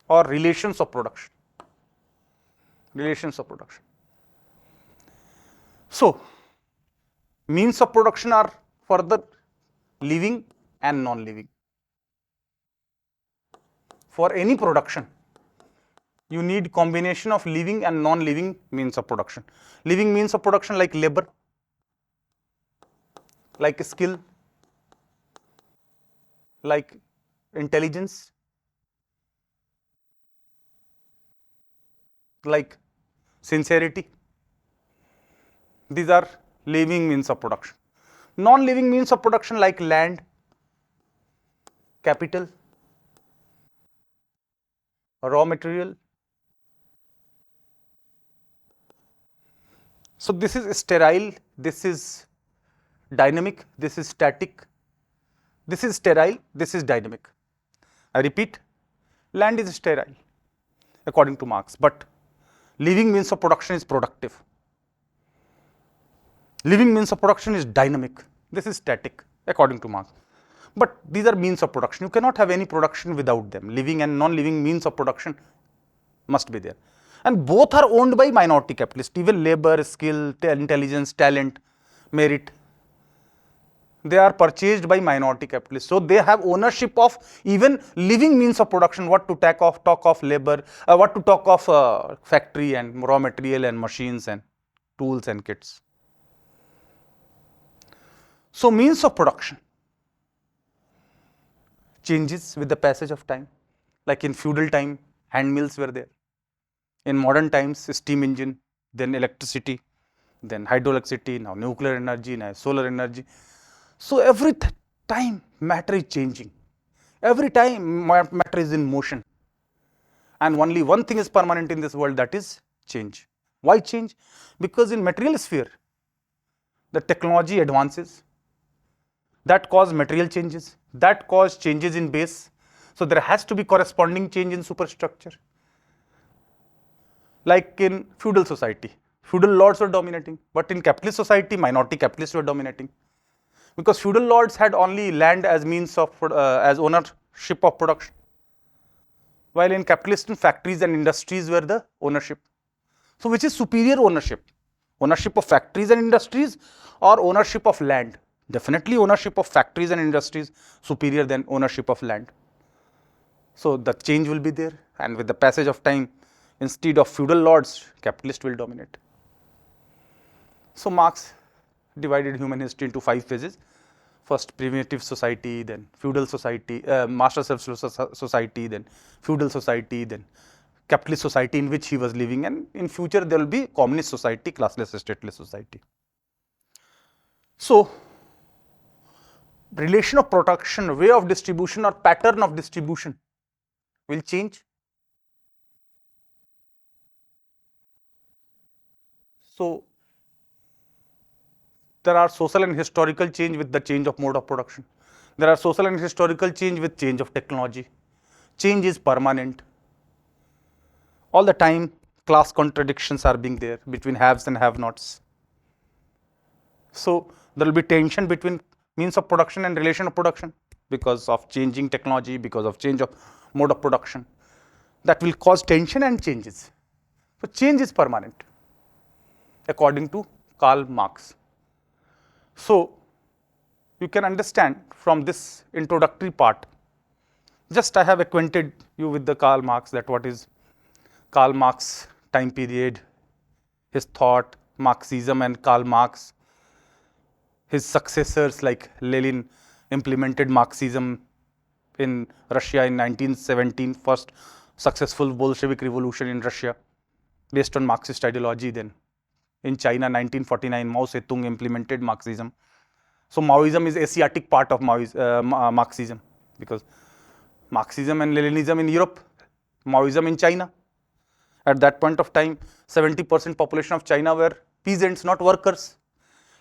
Or relations of production. So, means of production are further living and non-living. For any production, you need combination of living and non-living means of production. Living means of production like labor, like skill, like intelligence, like sincerity. These are living means of production. Non-living means of production like land, capital, raw material. So, this is sterile, this is dynamic, this is static, this is sterile, this is dynamic. I repeat, land is sterile according to Marx, but living means of production is productive. Living means of production is dynamic, this is static according to Marx. But these are means of production, you cannot have any production without them. Living and non-living means of production must be there. And both are owned by minority capitalists. Even labor, skill, intelligence, talent, merit, they are purchased by minority capitalists. So they have ownership of even living means of production, what to talk of labor, what to talk of factory and raw material and machines and tools and kits. So means of production changes with the passage of time. Like in feudal time, hand mills were there. In modern times, steam engine, then electricity, then hydroelectricity, now nuclear energy, now solar energy. So every time matter is changing. Every time matter is in motion. And only one thing is permanent in this world, that is change. Why change? Because in material sphere, the technology advances, that cause material changes, that cause changes in base. So there has to be corresponding change in superstructure. Like in feudal society, feudal lords were dominating, but in capitalist society, minority capitalists were dominating. Because feudal lords had only land as means of, as ownership of production, while in capitalist factories and industries were the ownership. So which is superior ownership? Ownership of factories and industries or ownership of land? Definitely ownership of factories and industries superior than ownership of land. So the change will be there, and with the passage of time, instead of feudal lords, capitalists will dominate. So Marx divided human history into 5 phases. First, primitive society, then feudal society, master servant society, then feudal society, then capitalist society in which he was living, and in future there will be communist society, classless, stateless society. So relation of production, way of distribution or pattern of distribution will change. So there are social and historical change with the change of mode of production. There are social and historical change with change of technology. Change is permanent. All the time class contradictions are being there between haves and have-nots. So there will be tension between means of production and relation of production because of changing technology, because of change of mode of production. That will cause tension and changes. So change is permanent according to Karl Marx. So you can understand from this introductory part, just I have acquainted you with the Karl Marx, that what is Karl Marx time period, his thought, Marxism and Karl Marx. His successors like Lenin implemented Marxism in Russia in 1917, first successful Bolshevik revolution in Russia based on Marxist ideology. Then in China 1949, Mao Zedong implemented Marxism. So Maoism is Asiatic part of Marxism, because Marxism and Leninism in Europe, Maoism in China. At that point of time, 70% population of China were peasants, not workers.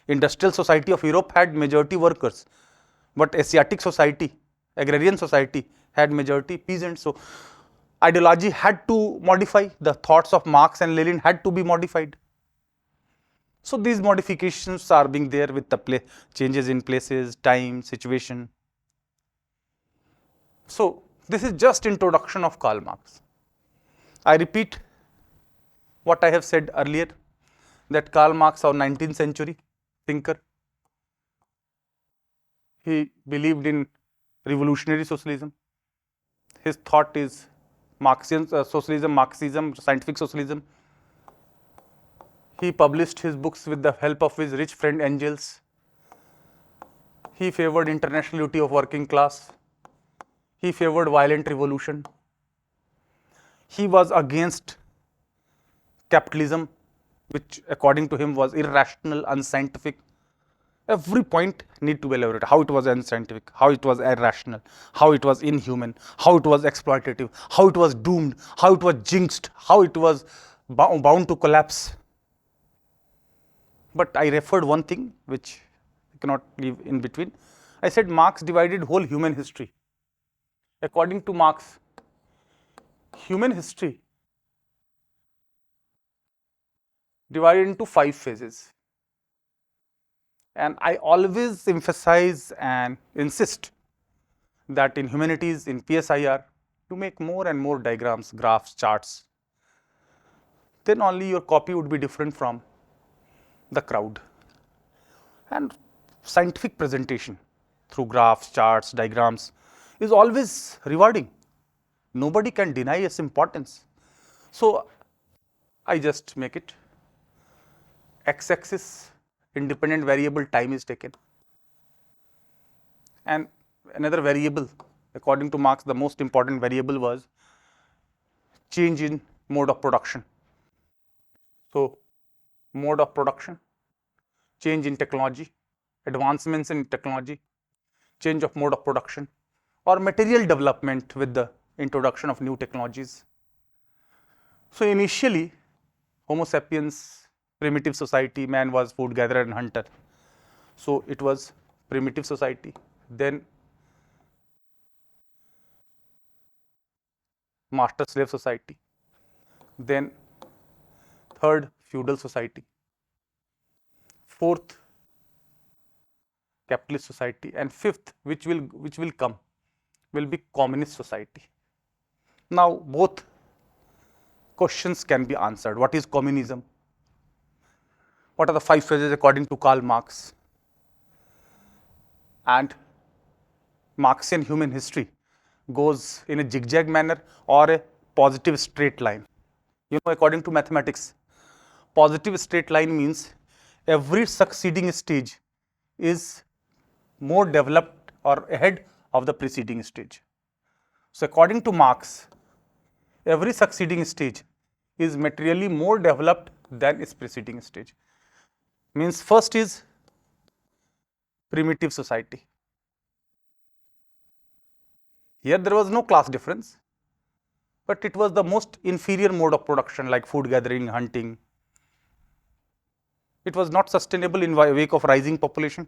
Industrial society of Europe had majority workers, but Asiatic society, agrarian society, had majority peasants. So ideology had to modify, the thoughts of Marx and Lenin had to be modified. So these modifications are being there with the changes in places, time, situation. So this is just introduction of Karl Marx. I repeat what I have said earlier, that Karl Marx, our 19th century thinker, he believed in revolutionary socialism. His thought is Marxian socialism, Marxism, scientific socialism. He published his books with the help of his rich friend Engels. He favored international unity of working class. He favored violent revolution. He was against capitalism, which according to him was irrational, unscientific. Every point need to be elaborated, how it was unscientific, how it was irrational, how it was inhuman, how it was exploitative, how it was doomed, how it was jinxed, how it was bound to collapse. But I referred one thing which I cannot leave in between. I said Marx divided whole human history. According to Marx, human history divided into 5 phases. And I always emphasize and insist that in humanities, in PSIR, you make more and more diagrams, graphs, charts. then only your copy would be different from the crowd. And scientific presentation through graphs, charts, diagrams is always rewarding. Nobody can deny its importance. So, I just make it x-axis independent variable time is taken, and another variable according to Marx, the most important variable was change in mode of production. So, mode of production, change in technology, advancements in technology, change of mode of production, or material development with the introduction of new technologies. So, initially Homo sapiens, primitive society, man was food gatherer and hunter. So, it was primitive society, then master slave society, then third feudal society, fourth capitalist society, and fifth which will come will be communist society. Now, both questions can be answered. What is communism? What are the 5 phases according to Karl Marx? And Marxian human history goes in a zigzag manner or a positive straight line. You know, according to mathematics, positive straight line means every succeeding stage is more developed or ahead of the preceding stage. So, according to Marx, every succeeding stage is materially more developed than its preceding stage. Means first is primitive society. Here there was no class difference, but it was the most inferior mode of production like food gathering, hunting. It was not sustainable in wake of rising population.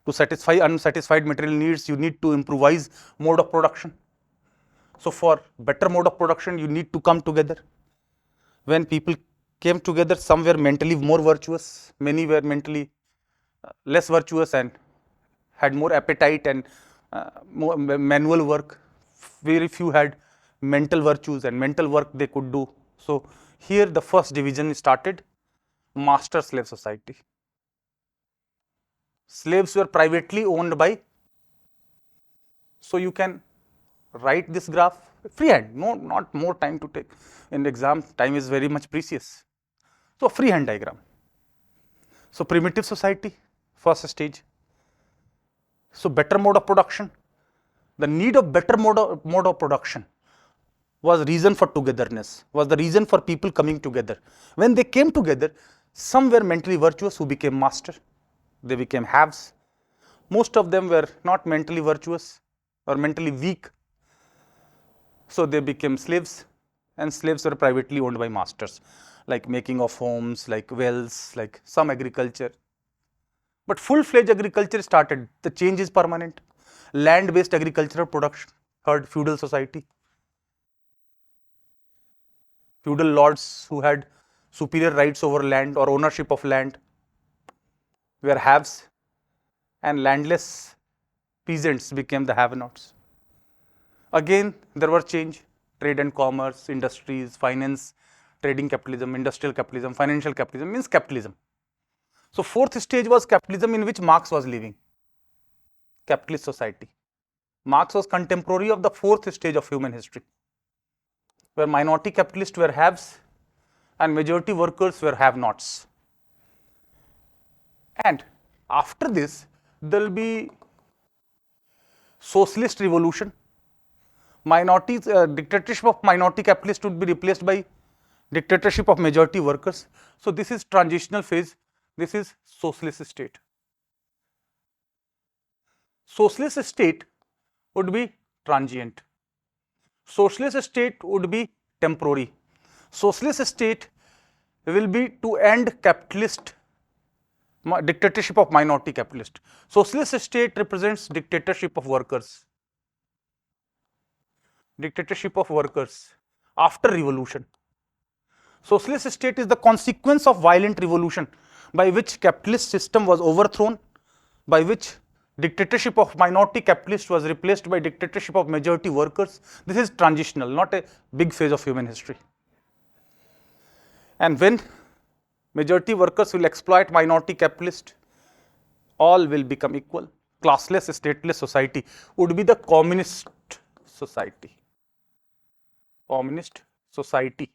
To satisfy unsatisfied material needs, you need to improvise mode of production. So, for better mode of production, you need to come together. When people came together, some were mentally more virtuous, many were mentally less virtuous and had more appetite and more manual work. Very few had mental virtues and mental work they could do. So, here the first division started, master slave society. Slaves were privately owned by, so you can write this graph freehand, no, not more time to take. In exam, time is very much precious. So, freehand diagram. So, primitive society, first stage. So, better mode of production. The need of better mode of production was reason for togetherness, was the reason for people coming together. When they came together, some were mentally virtuous who became master, they became haves. Most of them were not mentally virtuous or mentally weak. So, they became slaves, and slaves were privately owned by masters, like making of homes, like wells, like some agriculture. But full-fledged agriculture started, the change is permanent. Land-based agricultural production, third feudal society. Feudal lords who had superior rights over land or ownership of land were haves, and landless peasants became the have-nots. Again, there were change, trade and commerce, industries, finance, trading capitalism, industrial capitalism, financial capitalism means capitalism. So, fourth stage was capitalism in which Marx was living, capitalist society. Marx was contemporary of the fourth stage of human history, where minority capitalists were haves and majority workers were have-nots. And after this, there will be socialist revolution. Minorities, dictatorship of minority capitalists would be replaced by dictatorship of majority workers. So, this is transitional phase, this is socialist state. Socialist state would be transient, socialist state would be temporary. Socialist state will be to end capitalist dictatorship of minority capitalist. Socialist state represents dictatorship of workers. Dictatorship of workers after revolution. Socialist state is the consequence of violent revolution by which capitalist system was overthrown, by which dictatorship of minority capitalists was replaced by dictatorship of majority workers. This is transitional, not a big phase of human history. And when majority workers will exploit minority capitalist, all will become equal. Classless, stateless society would be the communist society. Communist society,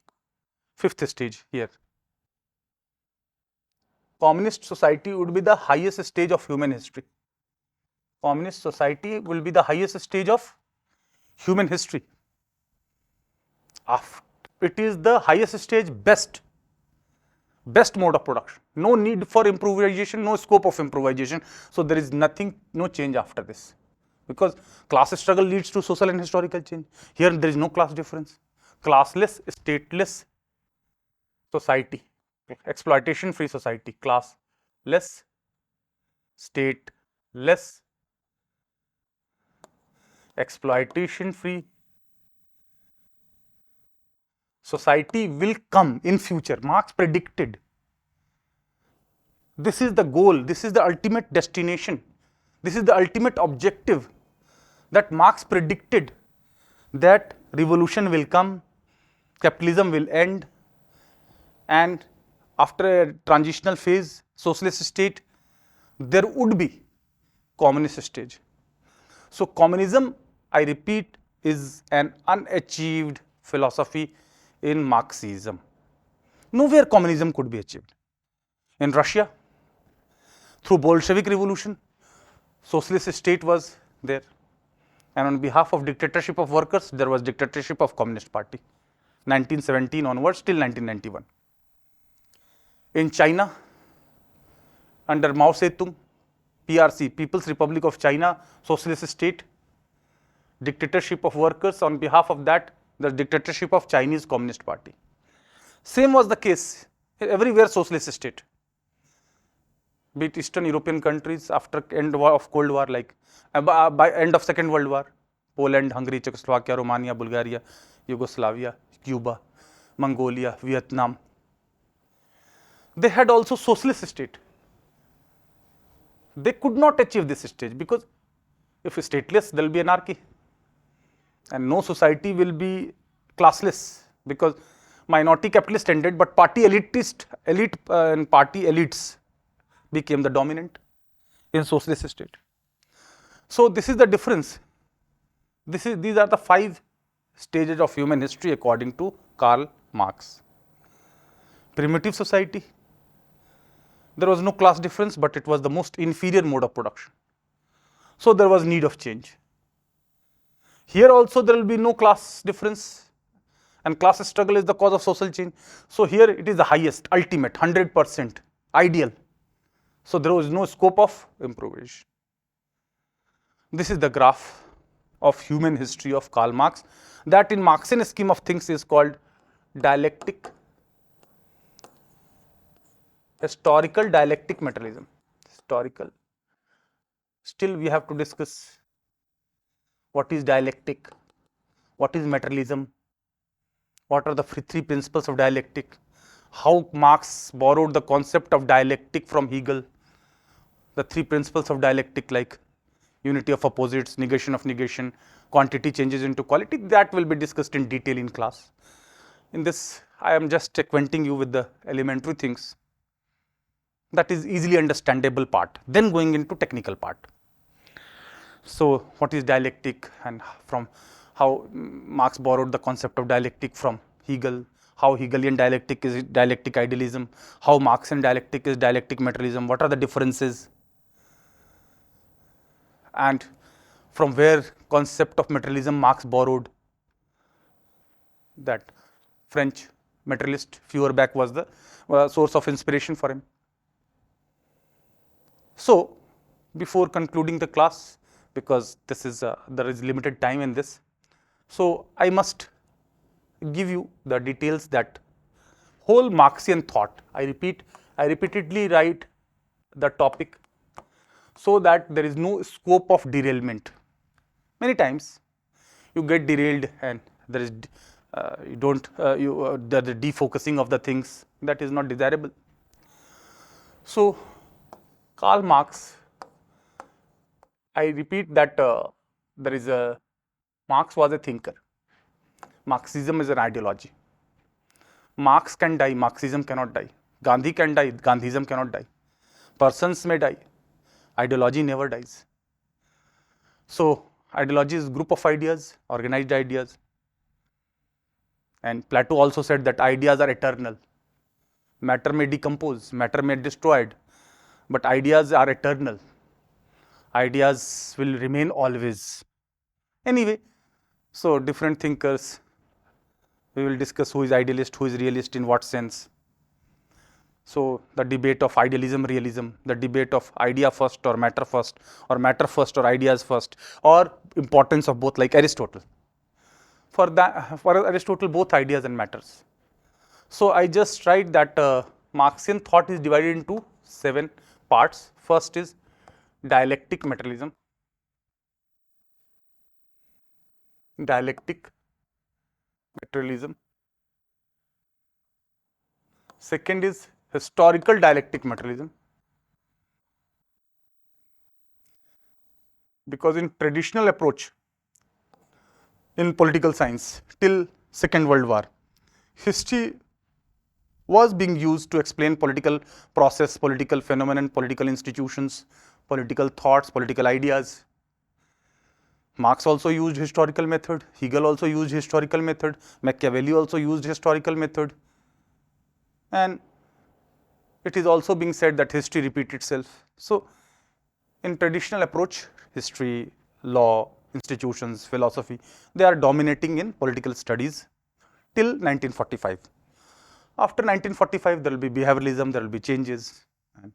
fifth stage here. Communist society would be the highest stage of human history. Communist society will be the highest stage of human history. It is the highest stage, best mode of production. No need for improvisation, no scope of improvisation. So there is nothing, no change after this, because class struggle leads to social and historical change. Here there is no class difference. Classless, stateless society, exploitation free society, classless, stateless, exploitation free society will come in future. Marx predicted. This is the goal, this is the ultimate destination, this is the ultimate objective that Marx predicted, that revolution will come, capitalism will end, and after a transitional phase, socialist state, there would be communist stage. So communism, I repeat, is an unachieved philosophy in Marxism. Nowhere communism could be achieved. In Russia, through Bolshevik revolution, socialist state was there, and on behalf of dictatorship of workers, there was dictatorship of Communist Party, 1917 onwards till 1991. In China, under Mao Zedong, PRC, People's Republic of China, socialist state, dictatorship of workers, on behalf of that, the dictatorship of Chinese Communist Party. Same was the case everywhere, socialist state. Be it Eastern European countries after end of Cold War, like by end of Second World War, Poland, Hungary, Czechoslovakia, Romania, Bulgaria, Yugoslavia, Cuba, Mongolia, Vietnam. They had also socialist state. They could not achieve this stage, because if stateless, there will be anarchy, and no society will be classless, because minority capitalist ended, but party elite and party elites became the dominant in socialist state. So this is the difference. These are the 5 stages of human history according to Karl Marx. Primitive society, there was no class difference, but it was the most inferior mode of production. So there was need of change. Here also there will be no class difference, and class struggle is the cause of social change. So here it is the highest, ultimate, 100% ideal. So there was no scope of improvisation. This is the graph of human history of Karl Marx, that in Marxian scheme of things is called dialectic, historical dialectic materialism. Historical. Still we have to discuss what is dialectic, what is materialism, what are the 3 principles of dialectic, how Marx borrowed the concept of dialectic from Hegel, the 3 principles of dialectic like unity of opposites, negation of negation, quantity changes into quality. That will be discussed in detail in class. In this, I am just acquainting you with the elementary things, that is easily understandable part, then going into technical part. So what is dialectic, and from how Marx borrowed the concept of dialectic from Hegel, how Hegelian dialectic is dialectic idealism, how Marxian dialectic is dialectic materialism, what are the differences, and from where concept of materialism Marx borrowed. That French materialist Feuerbach was the source of inspiration for him. So before concluding the class, because this is there is limited time in this, so I must give you the details that whole Marxian thought. I repeatedly write the topic so that there is no scope of derailment. Many times you get derailed and there is the defocusing of the things, that is not desirable. So Karl Marx, I repeat that Marx was a thinker. Marxism is an ideology. Marx can die, Marxism cannot die. Gandhi can die, Gandhism cannot die. Persons may die, ideology never dies. So ideology is group of ideas, organized ideas. And Plato also said that ideas are eternal. Matter may decompose, matter may be destroyed, but ideas are eternal. Ideas will remain always. Anyway, so different thinkers, we will discuss who is idealist, who is realist, in what sense. So the debate of idealism, realism, the debate of idea first or matter first or ideas first, or importance of both, like Aristotle. For Aristotle, both ideas and matters. So I just write that Marxian thought is divided into 7 parts. First is dialectic materialism. Dialectic materialism. Second is historical dialectic materialism. Because in traditional approach in political science till Second World War, history was being used to explain political process, political phenomenon, political institutions, political thoughts, political ideas. Marx also used historical method, Hegel also used historical method, Machiavelli also used historical method, and it is also being said that history repeats itself. So in traditional approach, history, law, institutions, philosophy, they are dominating in political studies till 1945. After 1945, there will be behavioralism, there will be changes, and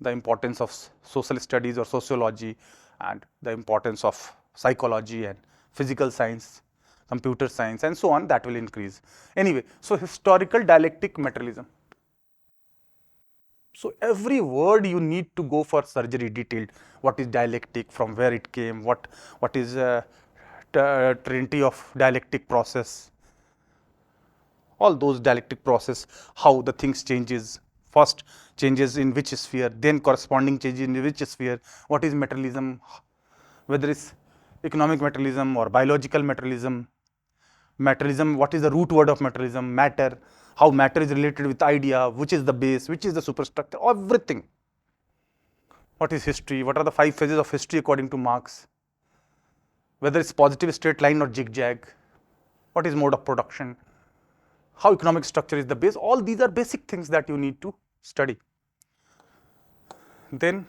the importance of social studies or sociology, and the importance of psychology and physical science, computer science, and so on, that will increase. Anyway, so historical dialectic materialism. So every word you need to go for surgery detailed. What is dialectic, from where it came, what is trinity of dialectic process, all those dialectic process, how the things changes, first changes in which sphere, then corresponding changes in which sphere, what is materialism, whether it's economic materialism or biological materialism, what is the root word of materialism, matter, how matter is related with idea, which is the base, which is the superstructure, everything. What is history, what are the 5 phases of history according to Marx, whether it's positive straight line or zigzag, what is mode of production, how economic structure is the base, all these are basic things that you need to study. Then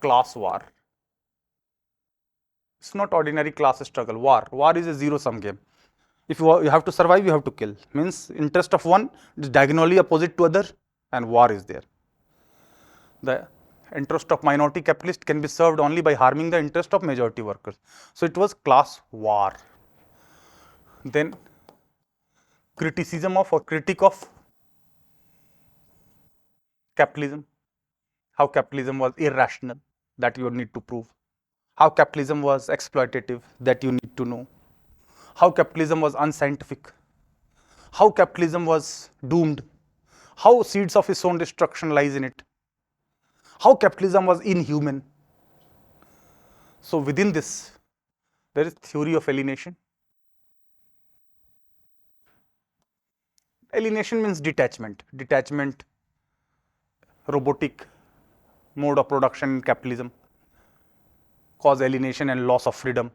class war. It's not ordinary class struggle, war is a zero-sum game. If you have to survive, you have to kill, means interest of one is diagonally opposite to other, and war is there. The interest of minority capitalist can be served only by harming the interest of majority workers. So it was class war. Then criticism of or critique of capitalism, how capitalism was irrational, that you need to prove, how capitalism was exploitative, that you need to know, how capitalism was unscientific, how capitalism was doomed, how seeds of its own destruction lies in it, how capitalism was inhuman. So within this, there is theory of alienation. Alienation means detachment, robotic mode of production in capitalism, cause alienation and loss of freedom.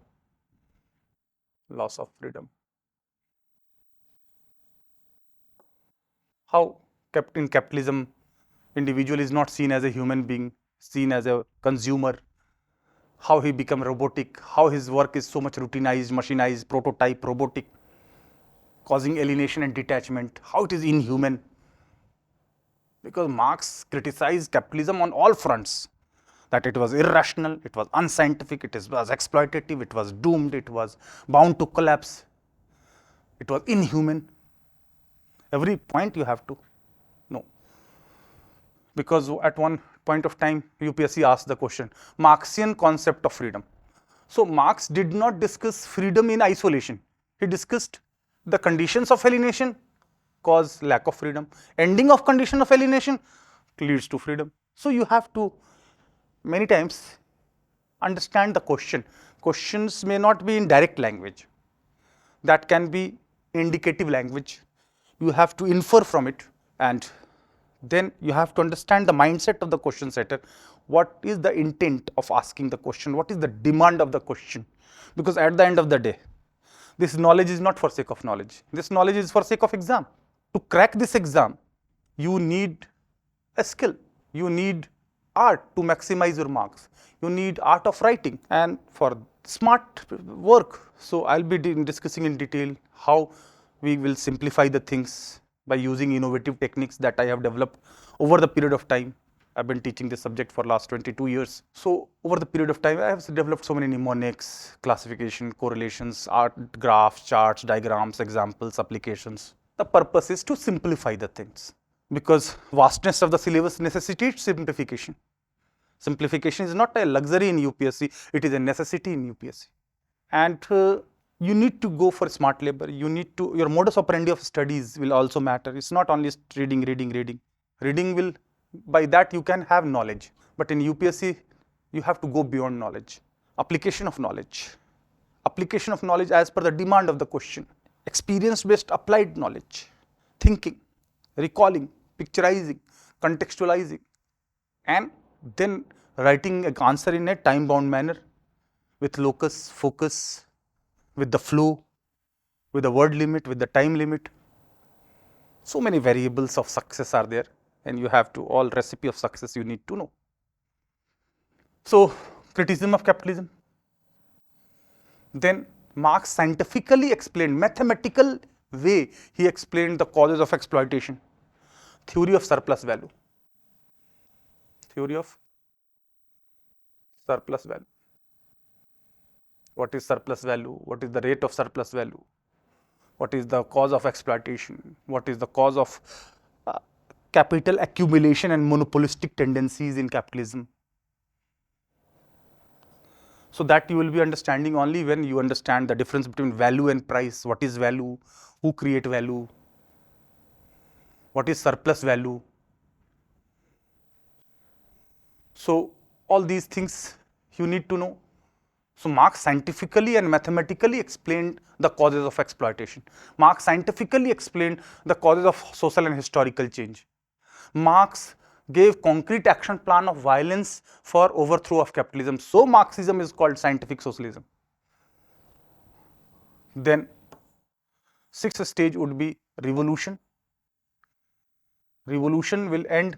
How in capitalism, individual is not seen as a human being, seen as a consumer, how he become robotic, how his work is so much routinized, machinized, prototype, robotic, causing alienation and detachment, how it is inhuman. Because Marx criticized capitalism on all fronts, that it was irrational, it was unscientific, it was exploitative, it was doomed, it was bound to collapse, it was inhuman. Every point you have to know. Because at one point of time, UPSC asked the question, Marxian concept of freedom. So Marx did not discuss freedom in isolation. He discussed the conditions of alienation cause lack of freedom. Ending of condition of alienation leads to freedom. So you have to many times understand the question. Questions may not be in direct language. That can be indicative language. You have to infer from it, and then you have to understand the mindset of the question setter. What is the intent of asking the question? What is the demand of the question? Because at the end of the day, this knowledge is not for sake of knowledge. This knowledge is for sake of exam. To crack this exam, you need a skill. You need art to maximize your marks. You need art of writing and for smart work. So I'll be discussing in detail how we will simplify the things by using innovative techniques that I have developed over the period of time. I've been teaching this subject for last 22 years. So over the period of time, I have developed so many mnemonics, classification, correlations, art, graphs, charts, diagrams, examples, applications. The purpose is to simplify the things, because vastness of the syllabus necessitates simplification. Simplification is not a luxury in UPSC, it is a necessity in UPSC. And you need to go for smart labor. You need to, your modus operandi of studies will also matter. It's not only reading. Reading will, by that you can have knowledge. But in UPSC, you have to go beyond knowledge. Application of knowledge. Application of knowledge as per the demand of the question. Experience-based applied knowledge. Thinking, recalling, picturizing, contextualizing, and then writing an answer in a time-bound manner with locus, focus, with the flow, with the word limit, with the time limit. So many variables of success are there, and you have to, all recipe of success you need to know. So, criticism of capitalism. Then Marx scientifically explained, mathematical way he explained the causes of exploitation. Theory of surplus value. Theory of surplus value. What is surplus value? What is the rate of surplus value? What is the cause of exploitation? What is the cause of capital accumulation and monopolistic tendencies in capitalism? So that you will be understanding only when you understand the difference between value and price. What is value? Who create value? What is surplus value? So all these things you need to know. So Marx scientifically and mathematically explained the causes of exploitation. Marx scientifically explained the causes of social and historical change. Marx gave concrete action plan of violence for overthrow of capitalism. So Marxism is called scientific socialism. Then sixth stage would be revolution. Revolution will end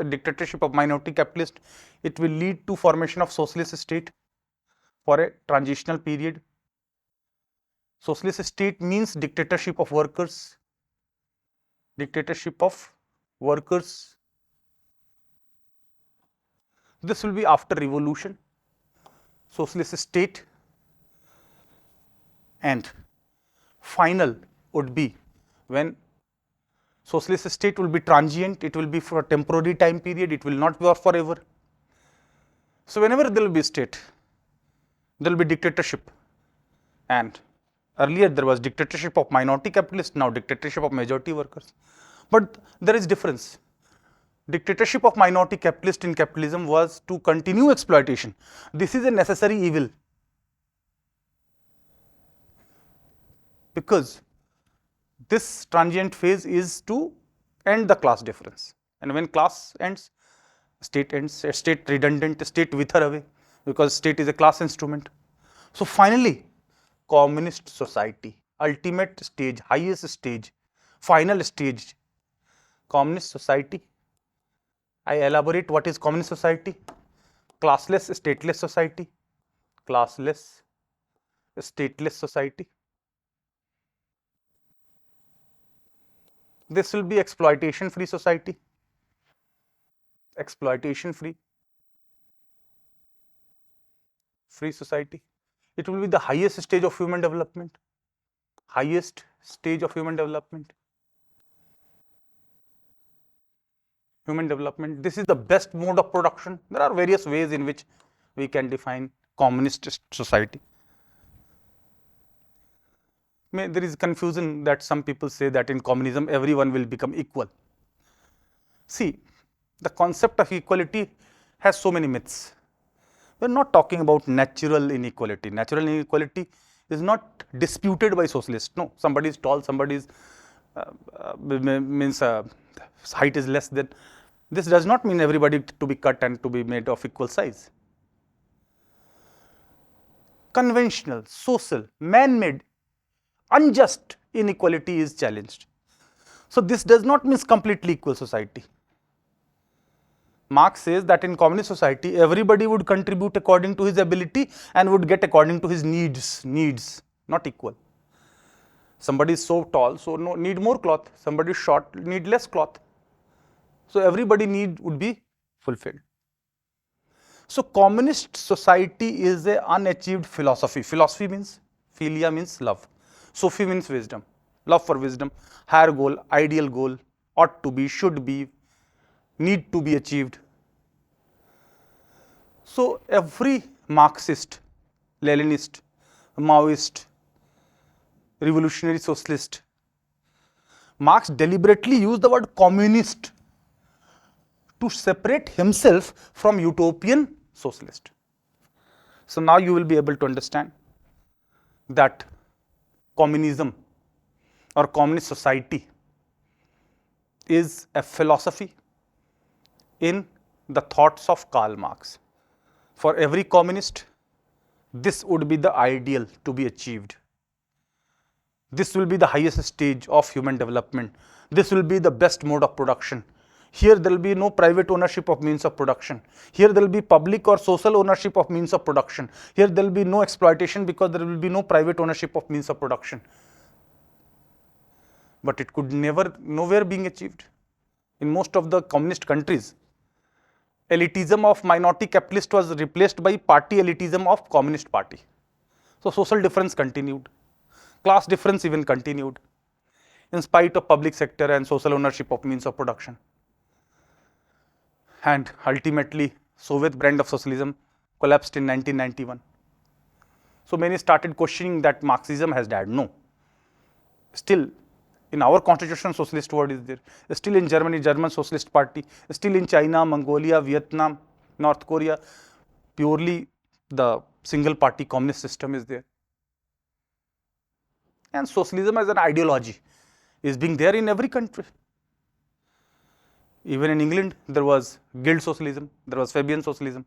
dictatorship of minority capitalist. It will lead to formation of socialist state for a transitional period. Socialist state means dictatorship of workers. Dictatorship of workers. This will be after revolution. Socialist state, and final would be when socialist state will be transient, it will be for a temporary time period, it will not be forever. So whenever there will be state, there will be dictatorship, and earlier there was dictatorship of minority capitalists, now dictatorship of majority workers. But there is difference. Dictatorship of minority capitalist in capitalism was to continue exploitation. This is a necessary evil, because this transient phase is to end the class difference, and when class ends, state ends, state redundant, state wither away, because state is a class instrument. So finally, communist society, ultimate stage, highest stage, final stage, communist society. I elaborate what is communist society. Classless, stateless society. Classless, stateless society. This will be exploitation free society. Exploitation free society. It will be the highest stage of human development. Highest stage of human development. Human development. This is the best mode of production. There are various ways in which we can define communist society. There is confusion that some people say that in communism everyone will become equal. See, the concept of equality has so many myths. We are not talking about natural inequality. Natural inequality is not disputed by socialists. No, somebody is tall, somebody is height is less than. This does not mean everybody to be cut and to be made of equal size. Conventional, social, man-made, unjust inequality is challenged. So this does not mean completely equal society. Marx says that in communist society, everybody would contribute according to his ability and would get according to his needs, not equal. Somebody is so tall, so need more cloth. Somebody is short, need less cloth. So everybody need would be fulfilled. So communist society is an unachieved philosophy. Philosophy means, philia means love. Sophie means wisdom, love for wisdom, higher goal, ideal goal, ought to be, should be, need to be achieved. So every Marxist, Leninist, Maoist, revolutionary socialist, Marx deliberately used the word communist to separate himself from utopian socialist. So now you will be able to understand that communism or communist society is a philosophy in the thoughts of Karl Marx. For every communist, this would be the ideal to be achieved. This will be the highest stage of human development. This will be the best mode of production. Here there will be no private ownership of means of production. Here there will be public or social ownership of means of production. Here there will be no exploitation because there will be no private ownership of means of production. But it could nowhere being achieved. In most of the communist countries, elitism of minority capitalist was replaced by party elitism of communist party. So social difference continued. Class difference even continued in spite of public sector and social ownership of means of production. And ultimately, Soviet brand of socialism collapsed in 1991. So many started questioning that Marxism has died. No. Still, in our constitution, socialist word is there. Still in Germany, German Socialist Party. Still in China, Mongolia, Vietnam, North Korea, purely the single party communist system is there. And socialism as an ideology is being there in every country. Even in England, there was guild socialism, there was Fabian socialism,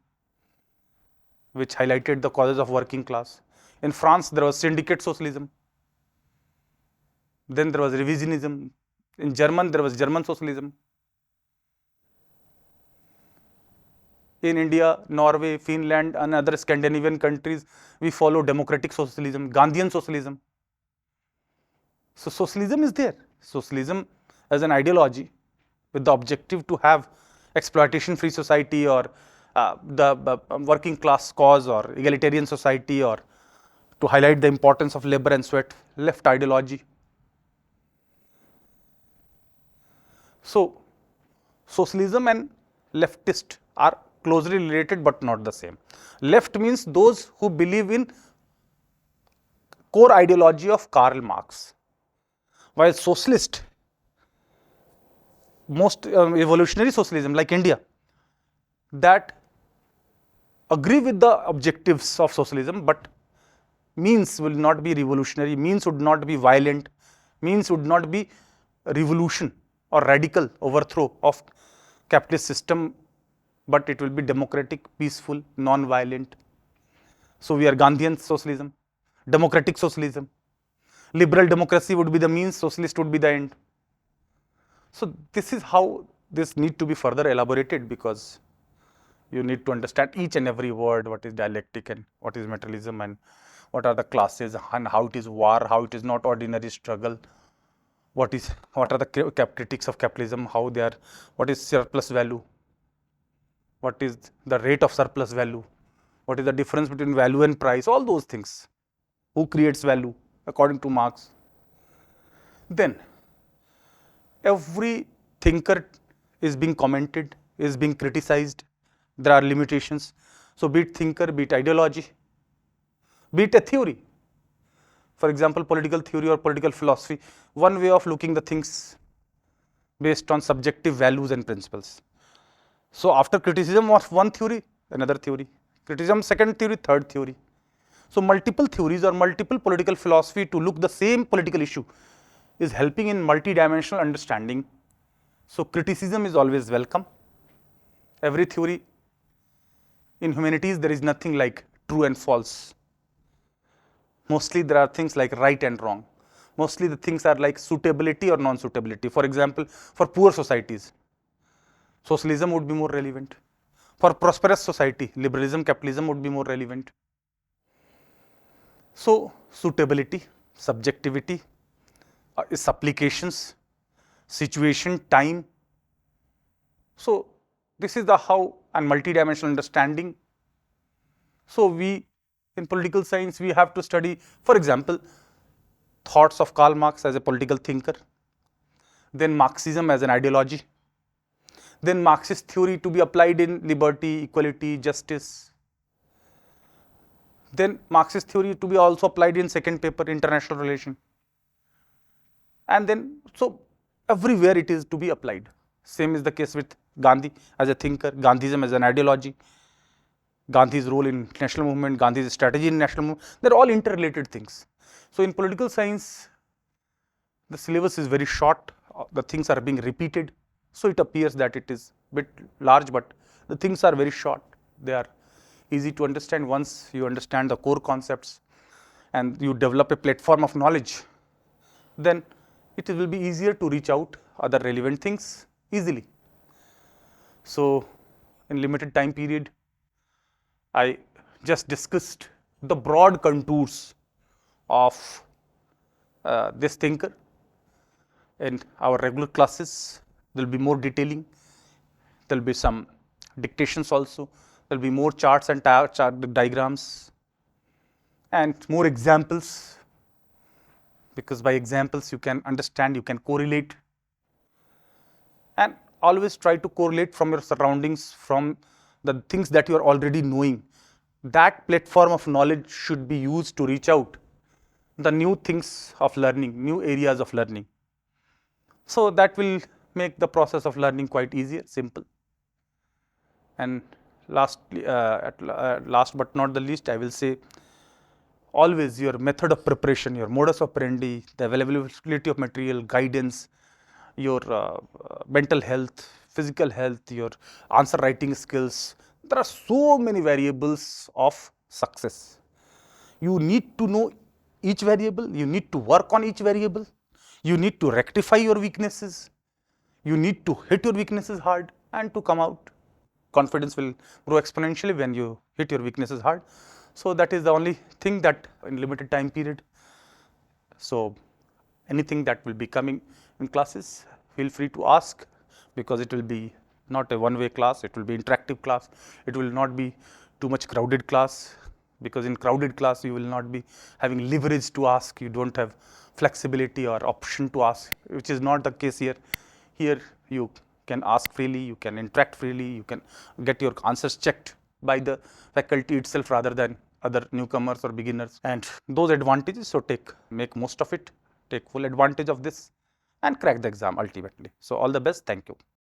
which highlighted the causes of working class. In France, there was syndicate socialism. Then there was revisionism. In German, there was German socialism. In India, Norway, Finland, and other Scandinavian countries, we follow democratic socialism, Gandhian socialism. So socialism is there. Socialism as an ideology with the objective to have exploitation-free society or the working class cause or egalitarian society or to highlight the importance of labor and sweat, left ideology. So socialism and leftist are closely related but not the same. Left means those who believe in core ideology of Karl Marx, while socialist, most evolutionary socialism like India, that agree with the objectives of socialism, but means will not be revolutionary, means would not be violent, means would not be revolution or radical overthrow of capitalist system, but it will be democratic, peaceful, non-violent. So we are Gandhian socialism, democratic socialism. Liberal democracy would be the means, socialist would be the end. So this is how this need to be further elaborated, because you need to understand each and every word, what is dialectic and what is materialism and what are the classes and how it is war, how it is not ordinary struggle, what are the critics of capitalism, how they are, what is surplus value, what is the rate of surplus value, what is the difference between value and price, all those things. Who creates value according to Marx? Then every thinker is being commented, is being criticized. There are limitations. So be it thinker, be it ideology, be it a theory. For example, political theory or political philosophy, one way of looking the things based on subjective values and principles. So after criticism of one theory, another theory, criticism second theory, third theory. So multiple theories or multiple political philosophy to look the same political issue is helping in multi-dimensional understanding. So criticism is always welcome. Every theory in humanities, there is nothing like true and false. Mostly there are things like right and wrong. Mostly the things are like suitability or non-suitability. For example, for poor societies, socialism would be more relevant. For prosperous society, liberalism, capitalism would be more relevant. So suitability, subjectivity, supplications, situation, time. So this is the how and multidimensional understanding. So we in political science we have to study, for example, thoughts of Karl Marx as a political thinker, then Marxism as an ideology, then Marxist theory to be applied in liberty, equality, justice, then Marxist theory to be also applied in second paper, international relation, and then so everywhere it is to be applied. Same is the case with Gandhi as a thinker, Gandhism as an ideology, Gandhi's role in national movement, Gandhi's strategy in national movement, they are all interrelated things. So in political science, the syllabus is very short, the things are being repeated, so it appears that it is a bit large, but the things are very short, they are easy to understand. Once you understand the core concepts and you develop a platform of knowledge, then it will be easier to reach out other relevant things easily. So in limited time period, I just discussed the broad contours of this thinker. In our regular classes, there will be more detailing, there will be some dictations also, there will be more charts and diagrams and more examples, because by examples you can understand, you can correlate, and always try to correlate from your surroundings, from the things that you are already knowing. That platform of knowledge should be used to reach out the new things of learning, new areas of learning. So that will make the process of learning quite easier, simple. And lastly, last but not the least, I will say always your method of preparation, your modus operandi, the availability of material, guidance, your mental health, physical health, your answer writing skills. There are so many variables of success. You need to know each variable, you need to work on each variable, you need to rectify your weaknesses, you need to hit your weaknesses hard and to come out. Confidence will grow exponentially when you hit your weaknesses hard. So that is the only thing that in limited time period. So anything that will be coming in classes, feel free to ask, because it will be not a one-way class, it will be interactive class. It will not be too much crowded class, because in crowded class you will not be having leverage to ask, you don't have flexibility or option to ask, which is not the case here. Here you can ask freely, you can interact freely, you can get your answers checked by the faculty itself rather than other newcomers or beginners, and those advantages. So make most of it, take full advantage of this and crack the exam ultimately. So all the best, thank you.